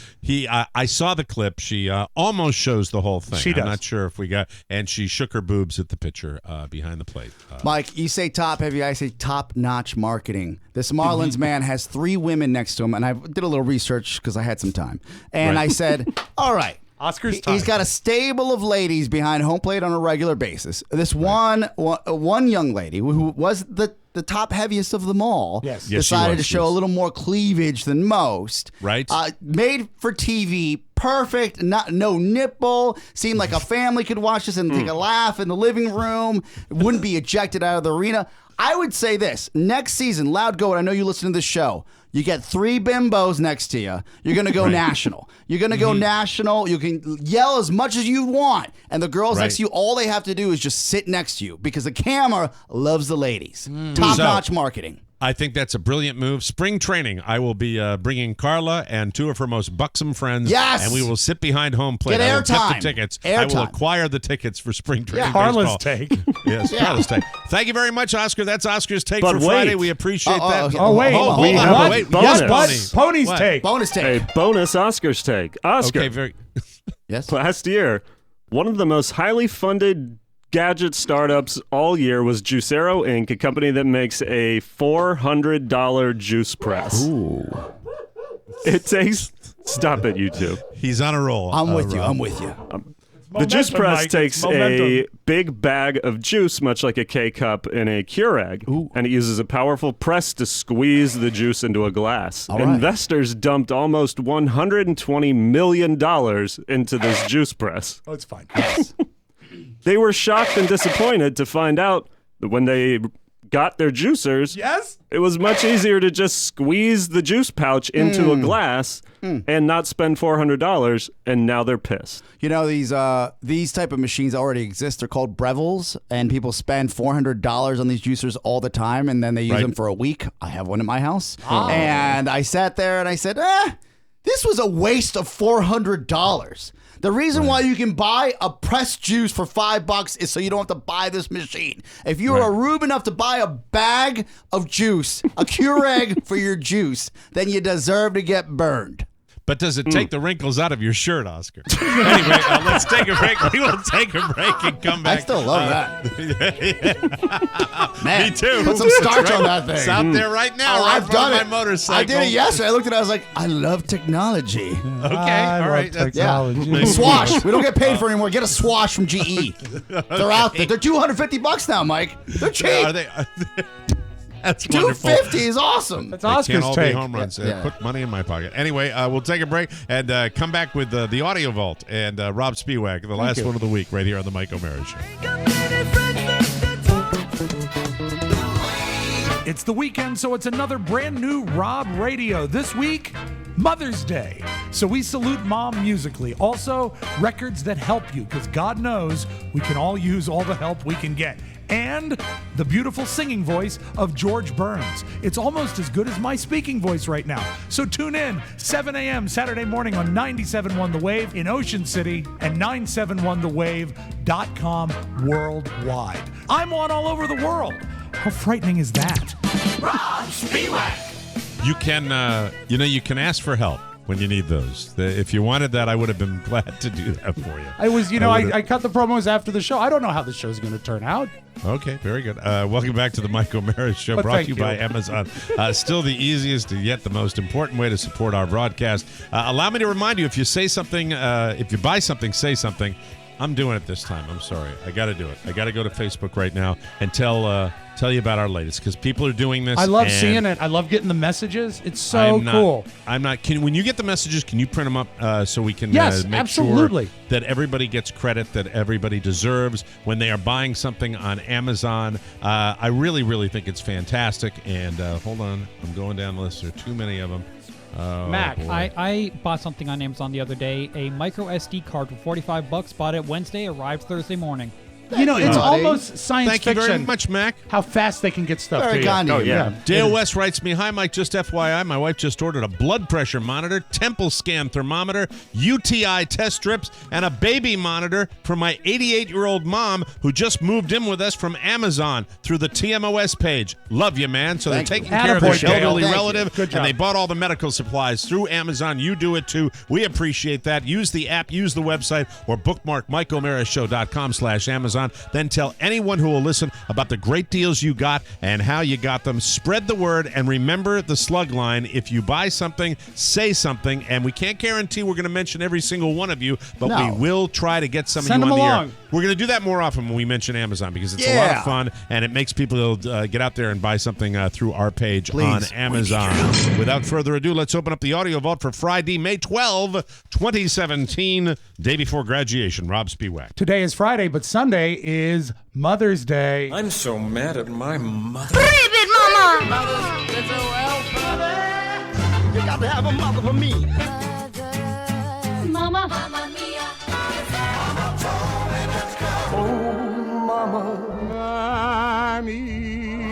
I saw the clip. She almost shows the whole thing. She does. I'm not sure if we got, and she shook her boobs at the pitcher behind the plate. Mike, you say top heavy, I say top-notch marketing. This Marlins man has 3 women next to him, and I did a little research because I had some time. And I said, all right. Oscar's time. He's got a stable of ladies behind home plate on a regular basis. This one young lady who was the top heaviest of them all decided to show a little more cleavage than most. Right. Made for TV, perfect, no nipple. Seemed like a family could watch this and take a laugh in the living room. Wouldn't be ejected out of the arena. I would say this. Next season, Loud Goat, I know you listen to this show. You get 3 bimbos next to you. You're going to go national. You're going to go national. You can yell as much as you want. And the girls next to you, all they have to do is just sit next to you because the camera loves the ladies. Top-notch marketing. I think that's a brilliant move. Spring training, I will be bringing Carla and 2 of her most buxom friends. Yes! And we will sit behind home plate. Get I will airtime. get the tickets. I will acquire the tickets for spring training. Carla's take. Yes, Carla's take. Thank you very much, Oscar. That's Oscar's take for Friday. We appreciate that. Oh, wait. We have a bonus. Yes, Pony's take. Bonus take. A bonus Oscar's take. Oscar. Okay, Yes. Last year, one of the most highly funded gadget startups all year was Juicero Inc., a company that makes a $400 juice press. Ooh. It takes... Stop it, you two. He's on a roll. I'm with you. I'm with you. The juice press Mike. takes a big bag of juice, much like a K-cup, in a Keurig, and it uses a powerful press to squeeze the juice into a glass. All right. Investors dumped almost $120 million into this juice press. Oh, it's fine. They were shocked and disappointed to find out that when they got their juicers, it was much easier to just squeeze the juice pouch into a glass and not spend $400, and now they're pissed. You know, these type of machines already exist. They're called Breville's, and people spend $400 on these juicers all the time, and then they use them for a week. I have one in my house. And I sat there and I said, this was a waste of $400. The reason why you can buy a pressed juice for $5 is so you don't have to buy this machine. If you are a rube enough to buy a bag of juice, a Keurig for your juice, then you deserve to get burned. But does it take the wrinkles out of your shirt, Oscar? Anyway, let's take a break. We will take a break and come back. I still love that. Man, me too. Put some starch on that thing. It's out there right now. Right I've done it. My motorcycle. I did it yesterday. I looked at it. I was like, I love technology. Okay, I all right. love technology. Swash. We don't get paid for it anymore. Get a Swash from GE. They're out there. They're $250 now, Mike. They're cheap. Are they? That's wonderful. $250 is awesome. That's They Oscar's can't all take. be home runs. Put money in my pocket. Anyway, we'll take a break and come back with the Audio Vault and Rob Spiewak, the last one of the week, right here on the Mike O'Mara Show. It's the weekend, so it's another brand new Rob Radio. This week, Mother's Day. So we salute Mom musically. Also, records that help you, because God knows we can all use all the help we can get. And the beautiful singing voice of George Burns. It's almost as good as my speaking voice right now. So tune in 7 a.m. Saturday morning on 97.1 The Wave in Ocean City and 971thewave.com worldwide. I'm on all over the world. How frightening is that? Rob Spiewak. You can, you can ask for help when you need those. If you wanted that, I would have been glad to do that for you. I cut the promos after the show. I don't know how the show's going to turn out. Okay, very good. Welcome back to the Mike O'Mara Show, brought to you by Amazon. Still the easiest and yet the most important way to support our broadcast. Allow me to remind you, if you say something, if you buy something, say something. I'm doing it this time. I'm sorry. I got to do it. I got to go to Facebook right now and tell you about our latest, because people are doing this. I love seeing it. I love getting the messages. It's so cool. When you get the messages, can you print them up so we can make sure that everybody gets credit that everybody deserves when they are buying something on Amazon? I really, really think it's fantastic. And hold on. I'm going down the list. There are too many of them. Mac, I bought something on Amazon the other day, a micro SD card for $45. Bought it Wednesday, arrived Thursday morning. It's almost science Thank fiction. you very much, Mac. How fast they can get stuff Very to you. kind of you. Yeah. Dale West writes me, "Hi, Mike. Just FYI, my wife just ordered a blood pressure monitor, temple scan thermometer, UTI test strips, and a baby monitor for my 88-year-old mom who just moved in with us from Amazon through the TMOS page. Love you, man." So they're taking care of Attaboy, their elderly Dale. relative, Good job. and they bought all the medical supplies through Amazon. You do it, too. We appreciate that. Use the app, use the website, or bookmark MikeOMaraShow.com/Amazon. Then tell anyone who will listen about the great deals you got and how you got them. Spread the word, and remember the slug line. If you buy something, say something, and we can't guarantee we're going to mention every single one of you, but we will try to get some Send of you them on the along. air. We're going to do that more often when we mention Amazon because it's a lot of fun, and it makes people get out there and buy something through our page on Amazon. Without further ado, let's open up the audio vault for Friday, May 12, 2017, day before graduation. Rob Spiewak. Today is Friday, but Sunday is Mother's Day. I'm so mad at my mother. Ribbit, Mama! You got to have a mother for me. Mama. Mamma mia. Oh, Mama.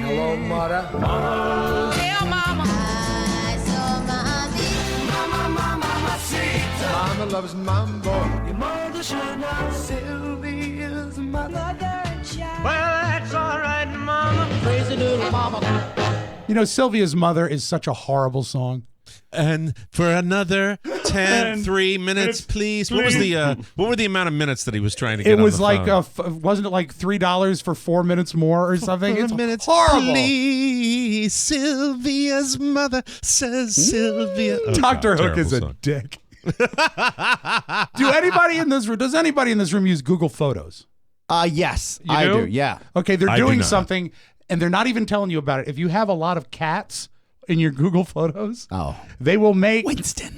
Hello, Mother. Mama. Tell Mama. Mama loves mambo. Your mother should know. Sylvia's mother. Well, that's all right, Mama. Crazy little Mama. Sylvia's Mother is such a horrible song. And for another 3 minutes, please. What was the what were the amount of minutes that he was trying to get? It was on the like phone? wasn't it like $3 for 4 minutes more or something? It's minutes, horrible. Please, Sylvia's mother says Sylvia. Oh, Dr. God, Hook is a song. dick. Does anybody in this room use Google Photos? Yes, You I do? do. Yeah. Okay, they're I do doing not. something, and they're not even telling you about it. If you have a lot of cats in your Google Photos, they will make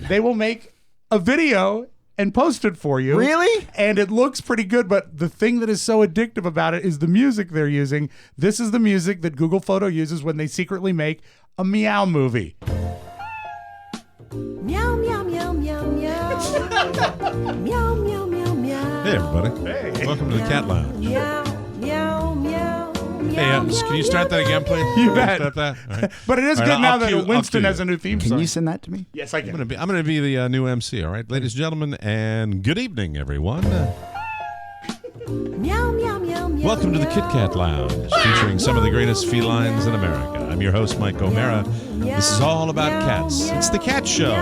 They will make a video and post it for you. Really? And it looks pretty good, but the thing that is so addictive about it is the music they're using. This is the music that Google Photo uses when they secretly make a meow movie. Meow, meow, meow, meow, meow. Meow, meow, meow, meow. Hey, everybody. Welcome to the Cat Lounge. Meow, meow, meow. Hey, can you start that again, please? You Can bet. Start that? All right. But it is All good right, now I'll that cue Winston you. has a new theme song. Can you send that to me? Yes, I can. I'm gonna be the new MC. All right, ladies and gentlemen, and good evening, everyone. Meow, meow, meow, meow. Welcome to the Kit Kat Lounge, featuring some of the greatest felines in America. I'm your host, Mike O'Mara. This is all about cats. It's the Cat Show.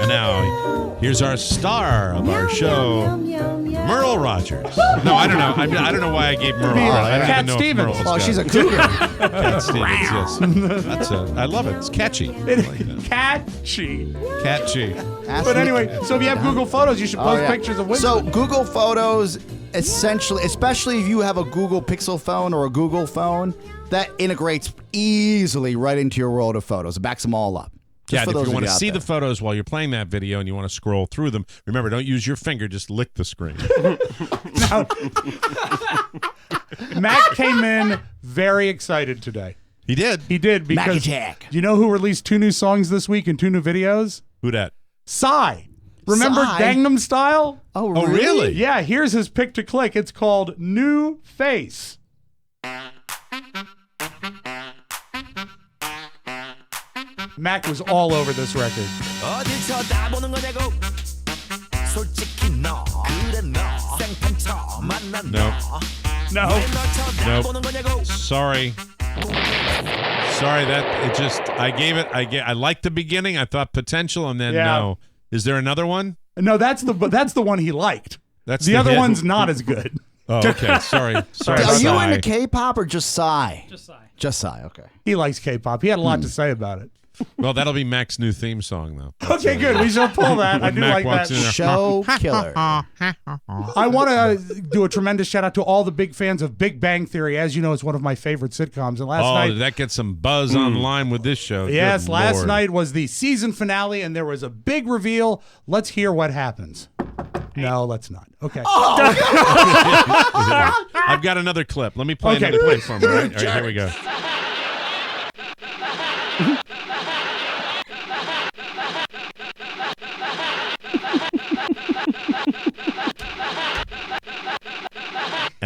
And now, here's our star of our show, Merle Rogers. No, I don't know. I don't know why I gave Merle. I don't Cat even know if Stevens. Merle was Oh, got- she's a cougar. Cat Stevens. Yes, that's I love it. It's catchy. I like that. Catchy. Catchy. But anyway, so if you have Google Photos, you should post yeah. pictures of Winston. So Google Photos, essentially, especially if you have a Google Pixel phone or a Google phone, that integrates easily right into your world of photos. It backs them all up. Yeah, for and if those you of want to out see there. the photos while you're playing that video and you want to scroll through them, remember, don't use your finger, just lick the screen. Matt came in very excited today. He did. He did because Mac Attack. do you know who released 2 new songs this week and 2 new videos? Who dat? Psy. Remember Psy? Gangnam Style? Oh, Oh, really? Yeah, here's his pick to click. It's called New Face. Mac was all over this record. 어딜 쳐다보는 거냐고. 솔직히 너 그래 너 생판처 만난 No. No. Nope. Sorry. Sorry, that it just I liked the beginning. I thought potential, and then Yeah. no. Is there another one? No, that's the one he liked. That's the other hit. one's not as good. Oh, okay. Sorry. Sorry. Are you Psy. into K-pop or just Psy? Just Psy. Just Psy, okay. He likes K-pop. He had a lot to say about it. Well, that'll be Mac's new theme song, though. Okay, good. We shall pull that. I do Mac like walks that. in there. Show killer. I want to do a tremendous shout out to all the big fans of Big Bang Theory. As you know, it's one of my favorite sitcoms. And last Oh, night, did that get some buzz online with this show? yes, Good last Lord. night was the season finale, and there was a big reveal. Let's hear what happens. No, let's not. Okay. I've got another clip. Let me play Okay. another clip for me. All right, here we go.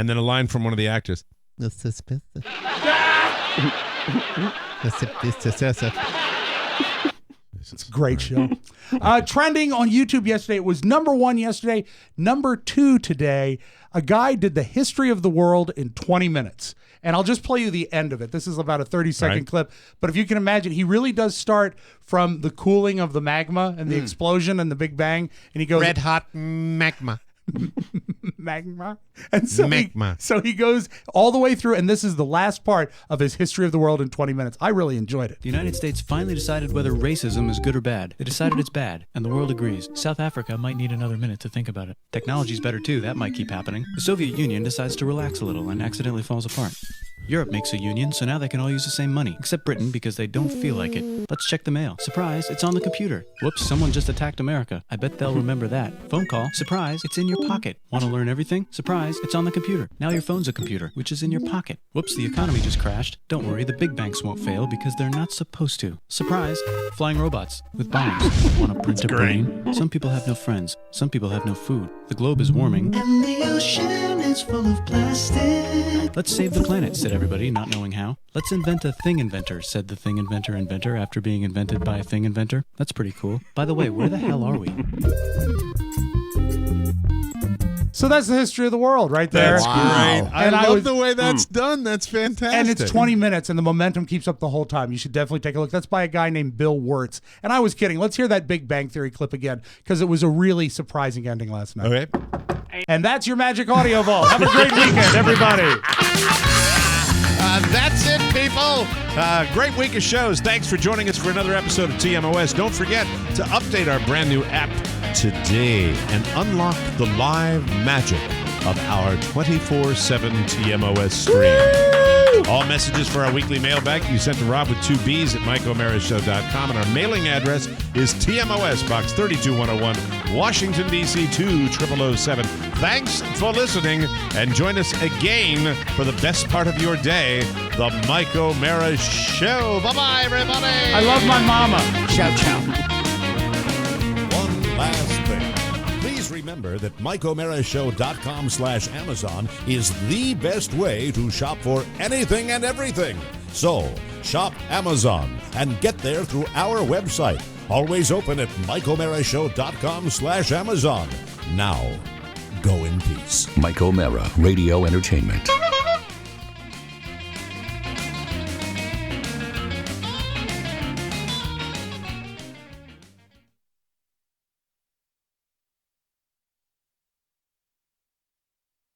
And then a line from one of the actors. It's a great show. Trending on YouTube yesterday. It was number 1 yesterday, number 2 today. A guy did the history of the world in 20 minutes. And I'll just play you the end of it. This is about a 30-second clip. But if you can imagine, he really does start from the cooling of the magma and the explosion and the Big Bang. And he goes... Red hot magma. Magma. And so he goes all the way through, and this is the last part of his history of the world in 20 minutes. I really enjoyed it. The United States finally decided whether racism is good or bad. They decided it's bad, and the world agrees. South Africa might need another minute to think about it. Technology's better too, that might keep happening. The Soviet Union decides to relax a little and accidentally falls apart. Europe makes a union, so now they can all use the same money, except Britain because they don't feel like it. Let's check the mail. Surprise, it's on the computer. Whoops, someone just attacked America. I bet they'll remember that. Phone call. Surprise, it's in your pocket. Want to learn everything? Surprise, it's on the computer. Now your phone's a computer, which is in your pocket. Whoops, the economy just crashed. Don't worry, the big banks won't fail because they're not supposed to. Surprise, flying robots with bombs. Want to print a brain? Some people have no friends. Some people have no food. The globe is warming. And the ocean is full of plastic. Let's save the planet, said everybody, not knowing how. Let's invent a thing inventor, said the thing inventor after being invented by a thing inventor. That's pretty cool. By the way, where the hell are we? So that's the history of the world right there. That's great. I love the way that's done. That's fantastic. And it's 20 minutes, and the momentum keeps up the whole time. You should definitely take a look. That's by a guy named Bill Wirtz. And I was kidding. Let's hear that Big Bang Theory clip again, because it was a really surprising ending last night. Okay. And that's your Magic Audio Vault. Have a great weekend, everybody. That's it, people. Great week of shows. Thanks for joining us for another episode of TMOS. Don't forget to update our brand new app today and unlock the live magic of our 24/7 TMOS stream. All messages for our weekly mailbag can be sent to Rob with 2 B's at MikeO'MaraShow.com, and our mailing address is TMOS Box 32101, Washington, D.C. 20007. Thanks for listening, and join us again for the best part of your day, the Mike O'Mara Show. Bye-bye, everybody. I love my mama. Ciao, ciao. One last thing. Please remember that MikeO'MaraShow.com/Amazon is the best way to shop for anything and everything. So, shop Amazon and get there through our website. Always open at MikeO'MaraShow.com/Amazon. Now, go in peace. Mike O'Mara Radio Entertainment.